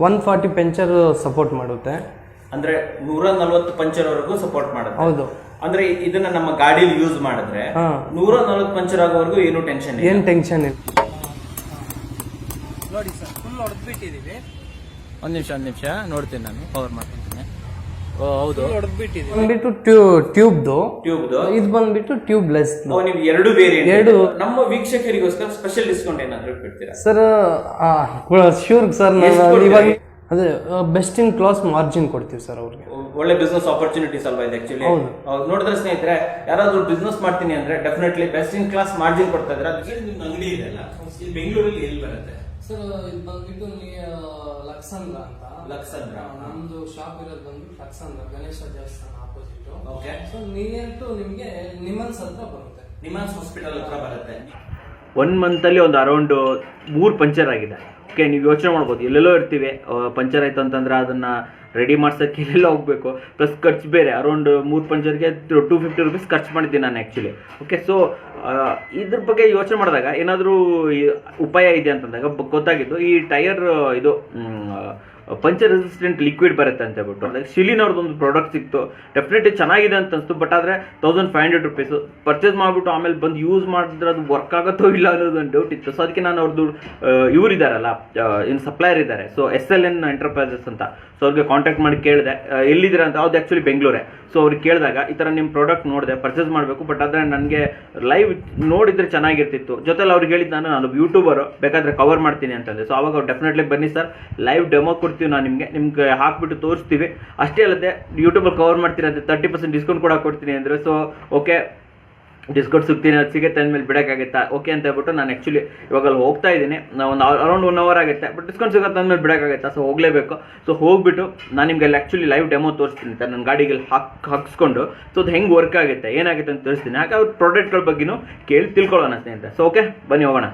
140 puncture support ಮಾಡುತ್ತೆ. ಅಂದ್ರೆ 140 puncture ವರೆಗೂ ಸಪೋರ್ಟ್ ಮಾಡುತ್ತೆ. ಹೌದು. ಅಂದ್ರೆ ಇದನ್ನ ನಮ್ಮ ಗಾಡಿಯಲ್ಲಿ ಯೂಸ್ ಮಾಡಿದ್ರೆ 140 ಪಂಚರ್ ಆಗೋವರೆಗೂ ಏನು ಟೆನ್ಷನ್ ಇಲ್ಲ. ಏನು ಟೆನ್ಷನ್ ಇಲ್ಲ. ನೋಡಿ ಸರ್, ಫುಲ್ ಹೊಡೆದ್ಬಿಟ್ಟಿದೀವಿ. ಒಂದು ನಿಮಿಷ ನೋಡ್ತೀನಿ, ನಾನು ಪವರ್ ಮಾಡ್ತೀನಿ. ಹೌದು, ಹೊಡೆದ್ಬಿಟ್ಟಿದೀವಿ. ಬಂದ್ಬಿಟ್ಟು ಟ್ಯೂಬ್ದು ಇದು ಬಂದ್ಬಿಟ್ಟು ಟ್ಯೂಬ್ಲೆಸ್. ನೀವು ಎರಡು ವೇರಿಯಂಟ್. ನಮ್ಮ ವೀಕ್ಷಕರಿಗೋಸ್ಕರ ಸ್ಪೆಷಲ್ ಡಿಸ್ಕೌಂಟ್ ಏನಾದ್ರು ಕೊಡ್ತೀರಾ ಸರ್? ಶ್ಯೂರ್ ಸರ್, ಇವಾಗ ಅದೇ ಬೆಸ್ಟ್ ಇನ್ ಕ್ಲಾಸ್ ಮಾರ್ಜಿನ್ ಕೊಡ್ತೀವಿ ಸರ್ ಅವ್ರಿಗೆ. ಒಳ್ಳೆ ಬಿಸ್ನೆಸ್ ಆಪರ್ಚುನಿಟೀಸ್ ಅಲ್ವಾ ಇದು ಆಕ್ಚುಲಿ. ನೋಡಿದ್ರೆ ಸ್ನೇಹಿತರೆ, ಯಾರಾದ್ರೂ ಬಿಸ್ನೆಸ್ ಮಾಡ್ತೀನಿ ಅಂದ್ರೆ definitely best in class margin ಕೊಡ್ತಾ ಇದ್ರೆ. ನಿಮ್ಮ ಅಂಗಡಿ ಇದೆ ಅಲ್ಲ, ಬೆಂಗಳೂರಲ್ಲಿ ಎಲ್ಲಿ ಬರುತ್ತೆ ಸರ್? ಇದು ಬಂದ್ಬಿಟ್ಟು ಲಕ್ಸಂದ್ರ ಅಂತ. ಲಕ್ಸಂದ್ರ ನಮ್ದು ಶಾಪ್ ಇರೋದು ಬಂದ್ಬಿಟ್ಟು ಲಕ್ಸಂದ್ರ, ಗಣೇಶ ದೇವಸ್ಥಾನ opposite. Okay. So near to ನಿಮಗೆ ನಿಮನ್ಸ್ ಹತ್ರ ಬರುತ್ತೆ. ನಿಮನ್ಸ್ ಹಾಸ್ಪಿಟಲ್ ಹತ್ರ ಬರುತ್ತೆ. 1 ಮಂತ್ ಅಲ್ಲಿ ಒಂದು ಅರೌಂಡ್ 3 ಪಂಚರ್ ಆಗಿದೆ. ಓಕೆ, ನೀವು ಯೋಚನೆ ಮಾಡ್ಬೋದು, ಎಲ್ಲೆಲ್ಲೋ ಇರ್ತೀವಿ, ಪಂಚರ್ ಆಯ್ತು ಅಂತಂದ್ರೆ ಅದನ್ನ ರೆಡಿ ಮಾಡ್ಸೋಕ್ಕೆ ಎಲ್ಲೆಲ್ಲ ಹೋಗ್ಬೇಕು, ಪ್ಲಸ್ ಖರ್ಚು ಬೇರೆ. ಅರೌಂಡ್ 3 ಪಂಚರ್ಗೆ 250 ರುಪೀಸ್ ಖರ್ಚು ಮಾಡಿದ್ದೀನಿ ನಾನು ಆ್ಯಕ್ಚುಲಿ. ಓಕೆ, ಸೊ ಇದ್ರ ಬಗ್ಗೆ ಯೋಚನೆ ಮಾಡಿದಾಗ ಏನಾದರೂ ಉಪಾಯ ಇದೆ ಅಂತಂದಾಗ ಗೊತ್ತಾಗಿದ್ದು ಈ ಟೈರ್ ಇದು ಪಂಚರ್ ರೆಸಿಸ್ಟೆಂಟ್ ಲಿಕ್ವಿಡ್ ಬರುತ್ತೆ ಅಂತ ಹೇಳ್ಬಿಟ್ಟು. ಅದಕ್ಕೆ ಶಿಲಿನವ್ರದ್ದು ಒಂದು ಪ್ರಾಡಕ್ಟ್ ಸಿಕ್ತು, ಡೆಫಿನೆಟ್ಲಿ ಚೆನ್ನಾಗಿದೆ ಅಂತ ಅನಿಸ್ತು. ಬಟ್ ಆದರೆ 1500 ರುಪೀಸು ಪರ್ಚೇಸ್ ಮಾಡಿಬಿಟ್ಟು ಆಮೇಲೆ ಬಂದು ಯೂಸ್ ಮಾಡಿದ್ರೆ ಅದು ವರ್ಕ್ ಆಗುತ್ತೋ ಇಲ್ಲ ಅನ್ನೋದು ಒಂದು ಡೌಟ್ ಇತ್ತು. ಸೊ ಅದಕ್ಕೆ ನಾನು ಅವ್ರದ್ದು ಇವರಿದ್ದಾರಲ್ಲ, ಇನ್ನು ಸಪ್ಲೈಯರ್ ಇದ್ದಾರೆ, ಸೊ SLN ಎಂಟರ್ಪ್ರೈಸಸ್ ಅಂತ. ಸೊ ಅವ್ರಿಗೆ ಕಾಂಟ್ಯಾಕ್ಟ್ ಮಾಡಿ ಕೇಳಿದೆ ಎಲ್ಲಿದ್ದೀರಾ ಅಂತ. ಅವ್ದು ಆ್ಯಕ್ಚುಲಿ ಬೆಂಗಳೂರೇ. ಸೊ ಅವ್ರಿಗೆ ಕೇಳಿದಾಗ ಈ ಥರ ನಿಮ್ಮ ಪ್ರಾಡಕ್ಟ್ ನೋಡಿದೆ, ಪರ್ಚೇಸ್ ಮಾಡಬೇಕು, ಬಟ್ ಆದರೆ ನನಗೆ ಲೈವ್ ನೋಡಿದರೆ ಚೆನ್ನಾಗಿರ್ತಿತ್ತು. ಜೊತೆಲಿ ಅವ್ರಿಗೆ ಹೇಳಿದ್ದು ನಾನು ಯೂಟ್ಯೂಬರು, ಬೇಕಾದರೆ ಕವರ್ ಮಾಡ್ತೀನಿ ಅಂತಂದೆ. ಸೊ ಅವಾಗ ಅವ್ರು ಡೆಫಿನೆಟ್ಲಿ ಬನ್ನಿ ಸರ್, ಲೈವ್ ಡೆಮೋ ಕೊಡ್ತೀವಿ ನಾನು ನಿಮ್ಗೆ ಹಾಕ್ಬಿಟ್ಟು ತೋರಿಸ್ತೀವಿ. ಅಷ್ಟೇ ಅಲ್ಲದೆ ಯೂಟ್ಯೂಬಲ್ಲಿ ಕವರ್ ಮಾಡ್ತೀರ ಅಂತ 30% ಡಿಸ್ಕೌಂಟ್ ಕೂಡ ಕೊಡ್ತೀನಿ ಅಂದರೆ. ಸೊ ಓಕೆ, ಡಿಸ್ಕೌಂಟ್ ಸಿಗುತ್ತೆ ಅಂದಮೇಲೆ ಬಿಡೋಕ್ಕಾಗುತ್ತಾ? ಓಕೆ ಅಂತ ಹೇಳ್ಬಿಟ್ಟು ನಾನು ಆ್ಯಕ್ಚುಲಿ ಇವಾಗ ಅಲ್ಲಿ ಹೋಗ್ತಾ ಇದ್ದೀನಿ. ಒಂದು ಅರೌಂಡ್ 1 ಅವರ್ ಆಗುತ್ತೆ, ಬಟ್ ಡಿಸ್ಕೌಂಟ್ ಸಿಗುತ್ತೆ ಅಂದಮೇಲೆ ಬಿಡೋಕ್ಕಾಗುತ್ತಾ? ಸೊ ಹೋಗಲೇಬೇಕು. ಸೊ ಹೋಗ್ಬಿಟ್ಟು ನಾನು ನಿಮ್ಗೆ ಅಲ್ಲಿ ಆ್ಯಕ್ಚುಲಿ ಲೈವ್ ಡೆಮೋ ತೋರಿಸ್ತೀನಿ ಸರ್, ನನ್ನ ಗಾಡಿಗೆ ಹಾಕ್ಸ್ಕೊಂಡು. ಸೊ ಅದು ಹೆಂಗೆ ವರ್ಕ್ ಆಗುತ್ತೆ, ಏನಾಗುತ್ತೆ ಅಂತ ತೋರಿಸ್ತೀನಿ. ಹಾಗೆ ಅವ್ರ ಪ್ರಾಡಕ್ಟ್ಗಳ ಬಗ್ಗೆನೂ ಕೇಳಿ ತಿಳ್ಕೊಳ್ಳೋಣ ಸ್ನೇಹಿತರೆ. ಸೊ ಓಕೆ, ಬನ್ನಿ ಹೋಗೋಣ.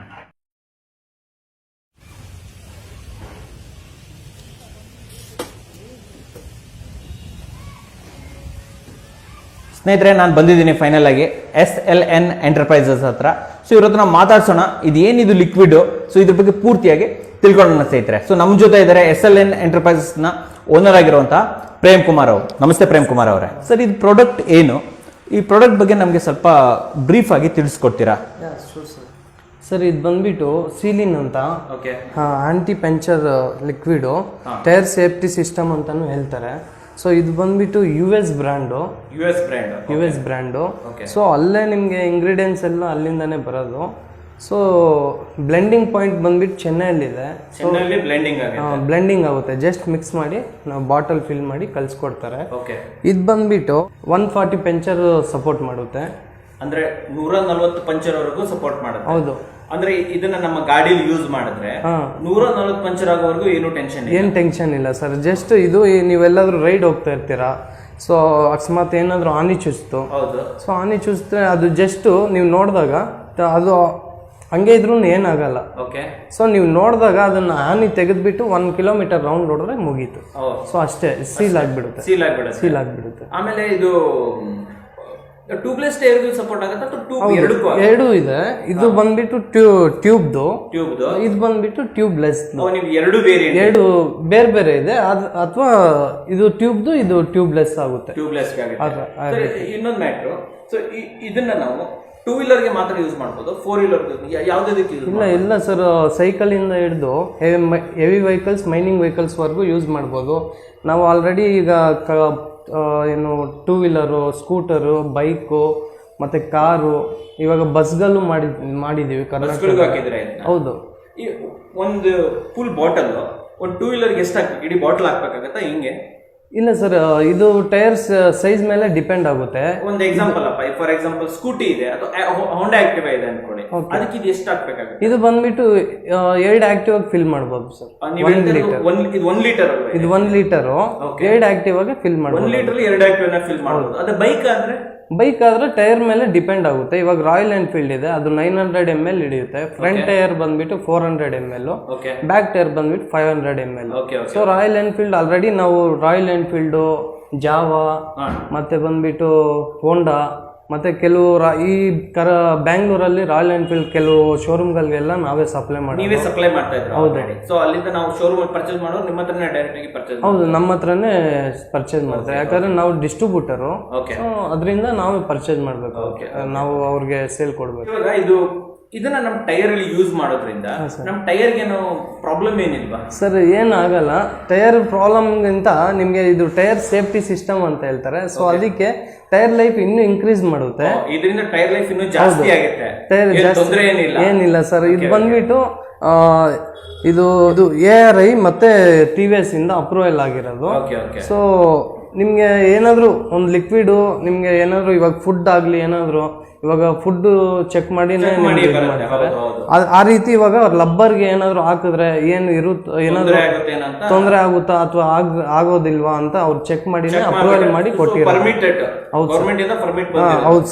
ಸ್ನೇಹಿತರೆ, ನಾನು ಬಂದಿದ್ದೀನಿ ಫೈನಲ್ ಆಗಿ SLN ಎಂಟರ್ಪ್ರೈಸಸ್ ಹತ್ರ. ಸೊ ಇವ್ರ ಹತ್ರ ನಾವು ಮಾತಾಡ್ಸೋಣ, ಇದೇನಿದು ಲಿಕ್ವಿಡ್, ಸೊ ಇದ್ರ ಬಗ್ಗೆ ಪೂರ್ತಿಯಾಗಿ ತಿಳ್ಕೊಳ್ಳೋಣ ಸ್ನೇಹಿತರೆ. ಸೊ ನಮ್ಮ ಜೊತೆ ಇದ್ದಾರೆ SLN ಎಂಟರ್ಪ್ರೈಸಸ್ನ ಓನರ್ ಆಗಿರುವಂತಹ ಪ್ರೇಮ್ ಕುಮಾರ್ ಅವರು. ನಮಸ್ತೆ ಪ್ರೇಮ್ ಕುಮಾರ್ ಅವರೇ. ಸರ್, ಇದು ಪ್ರಾಡಕ್ಟ್ ಏನು? ಈ ಪ್ರಾಡಕ್ಟ್ ಬಗ್ಗೆ ನಮಗೆ ಸ್ವಲ್ಪ ಬ್ರೀಫ್ ಆಗಿ ತಿಳಿಸ್ಕೊಡ್ತೀರಾ? ಸರ್, ಇದು ಬಂದ್ಬಿಟ್ಟು ಸೀಲಿನ್ ಅಂತ. Okay. Anti puncture liquid, tyre safety system ಅಂತಾನು ಹೇಳ್ತಾರೆ. ಸೊ ಇದು ಬಂದ್ಬಿಟ್ಟು US ಬ್ರ್ಯಾಂಡು. ಸೊ ಅಲ್ಲೇ ನಿಮಗೆ ಇಂಗ್ರೀಡಿಯೆಂಟ್ಸ್ ಎಲ್ಲ ಅಲ್ಲಿಂದಾನೇ ಬರೋದು. ಸೊ ಬ್ಲೆಂಡಿಂಗ್ ಪಾಯಿಂಟ್ ಬಂದ್ಬಿಟ್ಟು ಚೆನ್ನೈಯಲ್ಲಿದೆ. ಬ್ಲೆಂಡಿಂಗ್ ಆಗುತ್ತೆ, ಜಸ್ಟ್ ಮಿಕ್ಸ್ ಮಾಡಿ ನಾವು ಬಾಟಲ್ ಫಿಲ್ ಮಾಡಿ ಕಳ್ಸಿಕೊಡ್ತಾರೆ. ಇದು ಬಂದ್ಬಿಟ್ಟು 140 ಪಂಚರ್ ಸಪೋರ್ಟ್ ಮಾಡುತ್ತೆ. ಅಂದ್ರೆ 140 ಪಂಚರ್ ವರೆಗೂ ಸಪೋರ್ಟ್ ಮಾಡುತ್ತೆ. ಹೌದು. ಅಂದ್ರೆ ಇದನ್ನ ನಮ್ಮ ಗಾಡಿಯಲ್ಲಿ ಯೂಸ್ ಮಾಡಿದ್ರೆ 140 ಪಂಚರ್ ಆಗೋವರೆಗೂ ಏನು ಟೆನ್ಷನ್ ಇಲ್ಲ ಸರ್. ಜಸ್ಟ್ ಇದು ನೀವೆಲ್ಲಾದ್ರೂ ರೈಡ್ ಹೋಗ್ತಾ ಇರ್ತೀರಾ, ಸೊ ಅಕಸ್ಮಾತ್ ಏನಾದ್ರು ಆನಿ ಚುಸ್ತು, ಸೊ ಆನಿ ಚುಸ್ತ್ರೆ ಅದು ಜಸ್ಟ್ ನೀವು ನೋಡಿದಾಗ ಅದು ಹಂಗೆ ಇದ್ರೂ ಏನಾಗಲ್ಲ. ಸೊ ನೀವು ನೋಡಿದಾಗ ಅದನ್ನ ಆನಿ ತೆಗೆದ್ಬಿಟ್ಟು 1 ಕಿಲೋಮೀಟರ್ ರೌಂಡ್ ಹೊಡೆದ್ರೆ ಮುಗೀತು. ಸೊ ಅಷ್ಟೇ, ಸೀಲ್ ಆಗ್ಬಿಡುತ್ತೆ. ಆಮೇಲೆ ಇದು ಟ್ಯೂಬ್ಲೆಸ್ ಟೈರ್ಗೂ ಸಪೋರ್ಟ್ ಆಗುತ್ತೆ? ಎರಡು ಇದೆ. ಇದು ಬಂದ್ಬಿಟ್ಟು ಟ್ಯೂಬ್ದು, ಇದು ಬಂದ್ಬಿಟ್ಟು ಟ್ಯೂಬ್ಲೆಸ್. ಎರಡು ಬೇರೆ ಬೇರೆ ಇದೆ, ಅಥವಾ ಇದು ಟ್ಯೂಬ್ದು, ಇದು ಟ್ಯೂಬ್ಲೆಸ್ ಆಗುತ್ತೆ. ಇನ್ನೊಂದು ಮ್ಯಾಟ್ರು, ಸೊ ಇದನ್ನ ನಾವು 2 ವೀಲರ್ಗೆ ಮಾತ್ರ ಯೂಸ್ ಮಾಡ್ಬೋದು, 4 ವೀಲರ್ ಯಾವ್ದಕ್ಕೆ? ಇಲ್ಲ ಸರ್, ಸೈಕಲ್ ಇಂದ ಹಿಡಿದು ಹೆವಿ ವೆಹಿಕಲ್ಸ್, ಮೈನಿಂಗ್ ವೆಹಿಕಲ್ಸ್ ವರೆಗೂ ಯೂಸ್ ಮಾಡ್ಬೋದು. ನಾವು ಆಲ್ರೆಡಿ ಈಗ ಏನು 2 ವೀಲರು, ಸ್ಕೂಟರು, ಬೈಕು ಮತ್ತೆ ಕಾರು, ಇವಾಗ ಬಸ್ಗಳು ಮಾಡಿದೀವಿ ಕರ್ನಾಟಕ. ಹೌದು. ಒಂದು ಫುಲ್ ಬಾಟಲ್ ಒಂದು 2 ವೀಲರ್ಗೆ ಎಷ್ಟು ಹಾಕ್ಬೇಕು? ಇಡೀ ಬಾಟಲ್ ಹಾಕ್ಬೇಕಾಗತ್ತಾ ಹಿಂಗೆ? ಇಲ್ಲ ಸರ್, ಇದು ಟೈರ್ಸ್ ಸೈಜ್ ಮೇಲೆ ಡಿಪೆಂಡ್ ಆಗುತ್ತೆ. ಒಂದು ಎಕ್ಸಾಂಪಲ್ ಅಪ್ಪ, ಫಾರ್ ಎಕ್ಸಾಂಪಲ್ ಸ್ಕೂಟಿ ಇದೆ, ಅದು ಹೋಂಡಾ ಆಕ್ಟಿವಾ ಇದೆ ಅನ್ಕೊಳ್ಳಿ, ಅದಕ್ಕೆ ಇದು ಎಷ್ಟು ಹಾಕ್ಬೇಕಾಗುತ್ತೆ? ಇದು ಬಂದ್ಬಿಟ್ಟು 2 ಆಕ್ಟಿವ್ ಆಗಿ ಫಿಲ್ ಮಾಡ್ಬೋದು ಸರ್. 1 ಲೀಟರ್ ಇದು 1 ಲೀಟರ್ 2 ಆಕ್ಟಿವ್ ಆಗಿ ಫಿಲ್ ಮಾಡ್ಬೋದು. 1 ಲೀಟರ್ 2 ಆಕ್ಟಿವ್ ನ ಫಿಲ್ ಮಾಡ್ಬೋದು. ಅದೇ ಬೈಕ್ ಆದ್ರೆ ಟೈರ್ ಮೇಲೆ ಡಿಪೆಂಡ್ ಆಗುತ್ತೆ. ಇವಾಗ ರಾಯಲ್ ಎನ್ಫೀಲ್ಡ್ ಇದೆ, ಅದು 900 ml ಹಿಡಿಯುತ್ತೆ. ಫ್ರಂಟ್ ಟೈರ್ ಬಂದ್ಬಿಟ್ಟು 400 ml, ಬ್ಯಾಕ್ ಟೈರ್ ಬಂದ್ಬಿಟ್ಟು 500 ml. So royal Enfield already ನಾವು ರಾಯಲ್ ಎನ್ಫೀಲ್ಡ್, ಜಾವಾ ಮತ್ತೆ ಬಂದ್ಬಿಟ್ಟು ಹೋಂಡಾ ಮತ್ತು ಕೆಲವು ಈ ಬ್ಯಾಂಗ್ಳೂರಲ್ಲಿ ರಾಯಲ್ ಎನ್ಫೀಲ್ಡ್ ಕೆಲವು ಶೋರೂಮ್ಗಳಿಗೆಲ್ಲ ನಾವೇ ಸಪ್ಲೈ ಮಾಡಿ ನೀವೇ ಸಪ್ಲೈ ಮಾಡ್ತಾ ಇದ್ರು. ಹೌದು. ಸೊ ಅಲ್ಲಿಂದ ನಾವು ಶೋರೂಮ್ ಪರ್ಚೇಸ್ ಮಾಡೋದು ನಿಮ್ಮ ಹತ್ರನೇ ಡೈರೆಕ್ಟ್ ಆಗಿ ಪರ್ಚೇಸ್? ಹೌದು, ನಮ್ಮ ಹತ್ರನೇ ಪರ್ಚೇಸ್ ಮಾಡ್ತಾರೆ. ಯಾಕಂದ್ರೆ ನಾವು ಡಿಸ್ಟ್ರಿಬ್ಯೂಟರು, ಅದರಿಂದ ನಾವೇ ಪರ್ಚೇಸ್ ಮಾಡಬೇಕು. ನಾವು ಅವ್ರಿಗೆ ಸೇಲ್ ಕೊಡ್ಬೇಕು. ಇವಾಗ ಇದನ್ನ ನಮ್ಮ ಟೈರ್ ಅಲ್ಲಿ ಯೂಸ್ ಮಾಡೋದ್ರಿಂದ ನಮ್ಮ ಟೈರ್ಗೆ ಏನೋ ಪ್ರಾಬ್ಲಮ್ ಏನಿಲ್ವಾ? ಸರ್ ಏನಾಗಲ್ಲ. ಟೈರ್ ಪ್ರಾಬ್ಲಮ್ಗಿಂತ ನಿಮಗೆ ಇದು ಟೈರ್ ಸೇಫ್ಟಿ ಸಿಸ್ಟಮ್ ಅಂತ ಹೇಳ್ತಾರೆ. ಸೊ ಅದಕ್ಕೆ ಟೈರ್ ಲೈಫ್ ಇನ್ನೂ ಇನ್ಕ್ರೀಸ್ ಮಾಡುತ್ತೆ. ಇದರಿಂದ ಟೈರ್ ಲೈಫ್ ಇನ್ನೂ ಜಾಸ್ತಿ ಆಗುತ್ತೆ. ಟೈರ್ ಜಾಸ್ತಿ ಏನಿಲ್ಲ ಸರ್. ಇದು ಬಂದ್ಬಿಟ್ಟು ಇದು ARI ಮತ್ತೆ TVS ಇಂದ ಅಪ್ರೂವಲ್ ಆಗಿರೋದು. ಸೊ ನಿಮ್ಗೆ ಏನಾದ್ರು ಒಂದು ಲಿಕ್ವಿಡ್, ನಿಮ್ಗೆ ಏನಾದ್ರು ಇವಾಗ ಫುಡ್ ಆಗ್ಲಿ, ಏನಾದ್ರು ಇವಾಗ ಫುಡ್ ಚೆಕ್ ಮಾಡಿನೇ ಮಾಡ್ತಾರೆ. ಆ ರೀತಿ ಇವಾಗ ಲಬ್ಬರ್ಗೆ ಏನಾದ್ರು ಹಾಕಿದ್ರೆ ಏನಾದ್ರು ತೊಂದರೆ ಆಗುತ್ತಾ ಅಥವಾ ಆಗೋದಿಲ್ವಾ ಅಂತ ಅವ್ರು ಚೆಕ್ ಮಾಡಿನೇ ಅಪ್ರೂವಲ್ ಮಾಡಿ ಕೊಟ್ಟಿದ್ದಾರೆ. ಹೌದು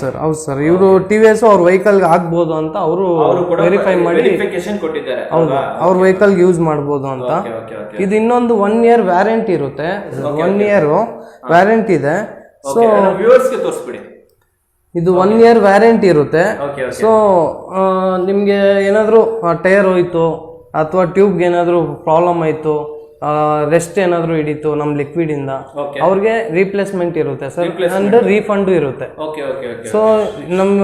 ಸರ್. ಇವರು TVS ಅವ್ರ ವೆಹಿಕಲ್ ಆಗ್ಬೋದು ಅಂತ ಅವರು ವೆರಿಫೈ ಮಾಡಿ ಹೌದು ಅವ್ರ ವೆಹಿಕಲ್ ಯೂಸ್ ಮಾಡ್ಬೋದು ಅಂತ. ಇದು ಇನ್ನೊಂದು 1 year ವ್ಯಾರಂಟಿ ಇರುತ್ತೆ. 1 year ವ್ಯಾರಂಟಿ ಇದೆ. ಸೊ ಇದು 1 year ವ್ಯಾರಂಟಿ ಇರುತ್ತೆ. ಸೊ ನಿಮ್ಗೆ ಏನಾದ್ರು ಟೈರ್ ಹೋಯ್ತು ಅಥವಾ ಟ್ಯೂಬ್ಗೆ ಏನಾದ್ರು ಪ್ರಾಬ್ಲಮ್ ಆಯ್ತು, ರೆಸ್ಟ್ ಏನಾದ್ರು ಹಿಡಿತು ನಮ್ಮ ಲಿಕ್ವಿಡ್ ಇಂದ, ಅವ್ರಿಗೆ ರೀಪ್ಲೇಸ್ಮೆಂಟ್ ಇರುತ್ತೆ ಸರ್, ಅಂಡ್ ರೀಫಂಡ್ ಇರುತ್ತೆ. ಸೊ ನಮ್ಮ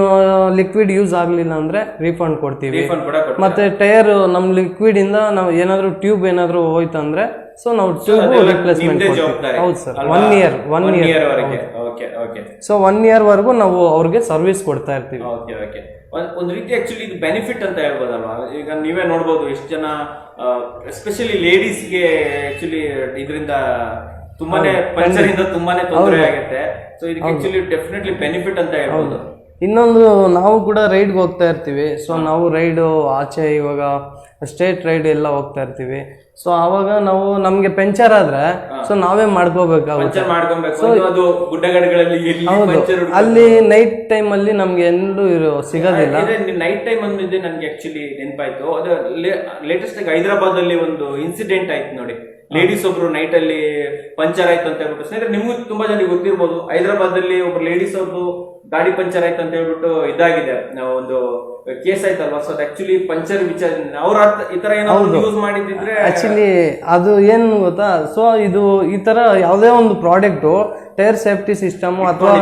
ಲಿಕ್ವಿಡ್ ಯೂಸ್ ಆಗ್ಲಿಲ್ಲ ಅಂದ್ರೆ ರೀಫಂಡ್ ಕೊಡ್ತೀವಿ. ಮತ್ತೆ ಟೈರ್ ನಮ್ಮ ಲಿಕ್ವಿಡ್ ಇಂದ ನಾವು ಏನಾದ್ರು ಟ್ಯೂಬ್ ಏನಾದ್ರು ಹೋಯ್ತು ಅಂದ್ರೆ ಸೊ ನಾವು ಟ್ಯೂಬ್ ರಿಪ್ಲೇಸ್ಮೆಂಟ್ ಕೊಡ್ತೀವಿ. ಹೌದು ಸರ್. 1 year. ಸೊ 1 year ವರೆಗೂ ನಾವು ಅವ್ರಿಗೆ ಸರ್ವಿಸ್ ಕೊಡ್ತಾ ಇರ್ತೀವಿ. ಒಂದು ರೀತಿ ಆಕ್ಚುಲಿ ಇದು ಬೆನಿಫಿಟ್ ಅಂತ ಹೇಳ್ಬೋದಲ್ವಾ? ಈಗ ನೀವೇ ನೋಡ್ಬೋದು ಎಷ್ಟು ಜನ ಎಸ್ಪೆಷಲಿ ಲೇಡೀಸ್ಗೆ ಆಕ್ಚುಲಿ ಇದರಿಂದ ತುಂಬಾನೇ ಪಂಚರ್ ಇಂದ ತುಂಬಾನೇ ತೊಂದರೆ ಆಗುತ್ತೆ. ಸೊ ಇದಕ್ಕೆ ಆಕ್ಚುಲಿ ಡೆಫಿನೆಟ್ಲಿ ಬೆನಿಫಿಟ್ ಅಂತ ಹೇಳ್ಬೋದು. ಇನ್ನೊಂದು ನಾವು ಕೂಡ ರೈಡ್ಗೆ ಹೋಗ್ತಾ ಇರ್ತೀವಿ. ಸೊ ನಾವು ರೈಡು ಆಚೆ ಇವಾಗ ಸ್ಟೇಟ್ ರೈಡ್ ಎಲ್ಲ ಹೋಗ್ತಾ ಇರ್ತೀವಿ. ಸೊ ಆವಾಗ ನಾವು ನಮ್ಗೆ ಪಂಚರ್ ಆದ್ರೆ ಸೊ ನಾವೇ ಮಾಡ್ಕೋಬೇಕಾಗುತ್ತೆ. ಅಲ್ಲಿ ನೈಟ್ ಟೈಮ್ ಅಲ್ಲಿ ನಮ್ಗೆ ಎಲ್ಲೂ ಸಿಗೋದಿಲ್ಲ. ನೈಟ್ ಟೈಮ್ ಅಂದಿದ್ದೆ ನನ್ಗೆ ಆಕ್ಚುಲಿ ನೆನಪಾಯ್ತು. ಅದು ಲೇಟೆಸ್ಟ್ ಆಗಿ ಹೈದರಾಬಾದ್ ಅಲ್ಲಿ ಒಂದು ಇನ್ಸಿಡೆಂಟ್ ಆಯ್ತು ನೋಡಿ. ಲೇಡೀಸ್ ಒಬ್ರು ನೈಟ್ ಅಲ್ಲಿ ಪಂಚರ್ ಆಯ್ತು ಅಂತ ಹೇಳ್ಬಿಟ್ಟು, ಸ್ನೇಹಿತರೆ ನಿಮ್ಗೂ ತುಂಬಾ ಜನ ಗೊತ್ತಿರ್ಬೋದು, ಹೈದರಾಬಾದ್ ಅಲ್ಲಿ ಒಬ್ರು ಲೇಡೀಸ್ ಅವ್ರದ್ದು ಗಾಡಿ ಪಂಚರ್ ಆಯ್ತು ಅಂತ ಹೇಳ್ಬಿಟ್ಟು ಇದಾಗಿದೆ, ಒಂದು ಕೇಸ್ ಆಯ್ತಲ್ವಾ. ಸೊ ಆಕ್ಚುಲಿ ಪಂಚರ್ ವಿಚಾರ ಅವ್ರ ಈ ತರ ಏನಾದ್ರು ಯೂಸ್ ಮಾಡಿದ್ರೆ ಆಕ್ಚುಲಿ ಅದು ಏನ್ ಗೊತ್ತಾ, ಸೊ ಇದು ಈ ತರ ಯಾವುದೇ ಒಂದು ಪ್ರಾಡಕ್ಟ್ ಟೈರ್ ಸೇಫ್ಟಿ ಸಿಸ್ಟಮ್ ಅಥವಾ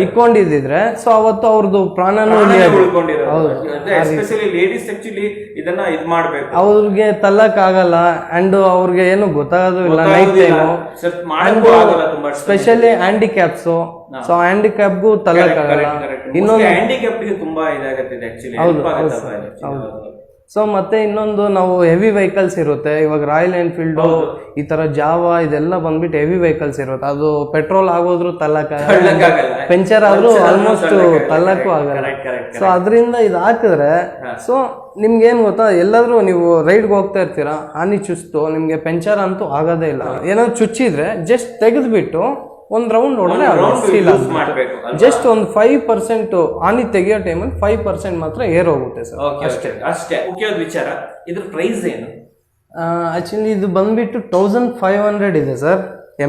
ಇಟ್ಕೊಂಡಿದ್ರೆ ಸೊ ಅವತ್ತು ಅವ್ರದ್ದು ಪ್ರಾಣನೂ ಅವ್ರಿಗೆ ತಲ್ಲಕ್ ಆಗಲ್ಲ. ಅಂಡ್ ಅವ್ರಿಗೆ ಏನು ಗೊತ್ತಾಗೋದು ಇಲ್ಲ night time. Specially handicaps, so ಹ್ಯಾಂಡಿಕ್ಯಾಪ್ಗೂ ತಲ್ಲಕ್ ಆಗಲ್ಲ. ಇನ್ನೊಂದು ಸೊ ಮತ್ತೆ ಇನ್ನೊಂದು ನಾವು ಹೆವಿ ವೆಹಿಕಲ್ಸ್ ಇರುತ್ತೆ. ಇವಾಗ ರಾಯಲ್ ಎನ್ಫೀಲ್ಡ್ ಈ ತರ ಜಾವಾ ಇದೆಲ್ಲ ಬಂದ್ಬಿಟ್ಟು ಹೆವಿ ವೆಹಿಕಲ್ಸ್ ಇರುತ್ತೆ. ಅದು ಪೆಟ್ರೋಲ್ ಆಗೋದ್ರು ತಲ್ಲಕ್ ಆಗಲ್ಲ, ಪಂಚರ್ ಆದ್ರೂ ಆಲ್ಮೋಸ್ಟ್ ತಲ್ಲಕ್ಕೂ ಆಗಲ್ಲ. ಸೊ ಅದರಿಂದ ಇದು ಹಾಕಿದ್ರೆ ಸೊ ನಿಮ್ಗೆ ಏನ್ ಗೊತ್ತಾ, ಎಲ್ಲಾದ್ರೂ ನೀವು ರೈಡ್ಗೆ ಹೋಗ್ತಾ ಇರ್ತೀರಾ, ಹಾನಿ ಚುಸ್ತು ನಿಮ್ಗೆ ಪಂಚರ್ ಅಂತೂ ಆಗೋದೇ ಇಲ್ಲ. ಏನಾದ್ರು ಚುಚ್ಚಿದ್ರೆ ಜಸ್ಟ್ ತೆಗೆದ್ಬಿಟ್ಟು ಒಂದ್ ರೌಂಡ್ ಹೊಡೆದ್ರೆ ಜಸ್ಟ್ ಒಂದು 5% ಹಾನಿ ತೆಗಿಯೋ ಟೈಮಲ್ಲಿ 5% ಮಾತ್ರ ಏರ್ ಹೋಗುತ್ತೆ ಸರ್. ಅಷ್ಟೇ. ವಿಚಾರ ಇದ್ರ ಪ್ರೈಸ್ ಏನು? ಆಕ್ಚುಲಿ ಇದು ಬಂದ್ಬಿಟ್ಟು 1500 ಇದೆ ಸರ್.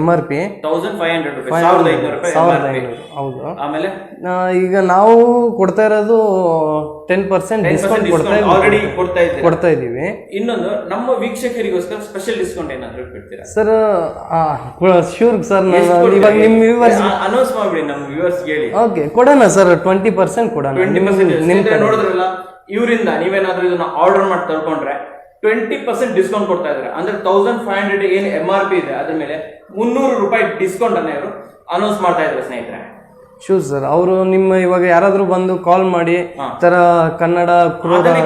MRP 1500. ಹೌದು. ಆಮೇಲೆ ಈಗ ನಾವು ಕೊಡ್ತಾ ಇರೋದು 10% ಡಿಸ್ಕೌಂಟ್ ಕೊಡ್ತಾ ಇದೀವಿ. ಇನ್ನೊಂದು ನಮ್ಮ ವೀಕ್ಷಕರಿಗೋಸ್ಕರ ಸ್ಪೆಷಲ್ ಡಿಸ್ಕೌಂಟ್ ಏನಾದ್ರು ಕೊಡ್ತೀರಾ ಸರ್? Sure sir. ಇವಾಗ ನಿಮ್ ವ್ಯೂವರ್ಸ್ ಅನೌನ್ಸ್ ಮಾಡ್ಬಿಡಿ, ನಮ್ಮ ವ್ಯೂವರ್ಸ್ ಹೇಳಿ. ಓಕೆ, ಕೊಡೋಣ ಸರ್. 20% ಕೊಡೋಣ. ನೋಡಿದ್ರಲ್ಲ, ಇವರಿಂದ ನೀವೇನಾದ್ರೂ ಇದನ್ನ ಆರ್ಡರ್ ಮಾಡಿ ತಗೊಂಡ್ರೆ 20% ಡಿಸ್ಕೌಂಟ್ ಕೊಡ್ತಾ ಇದ್ದಾರೆ. ಅಂದ್ರೆ 1500 ಏನು MRP ಇದೆ ಅದ್ರ ಮೇಲೆ 300 ರೂಪಾಯಿ ಡಿಸ್ಕೌಂಟ್ ಅನ್ನ ಇವರು ಅನೌನ್ಸ್ ಮಾಡ್ತಾ ಇದ್ದಾರೆ ಸ್ನೇಹಿತರೆ. Sure sir. ಅವರು ನಿಮ್ಮ ಇವಾಗ ಯಾರಾದ್ರೂ ಬಂದು ಕಾಲ್ ಮಾಡಿ ತರ ಕನ್ನಡ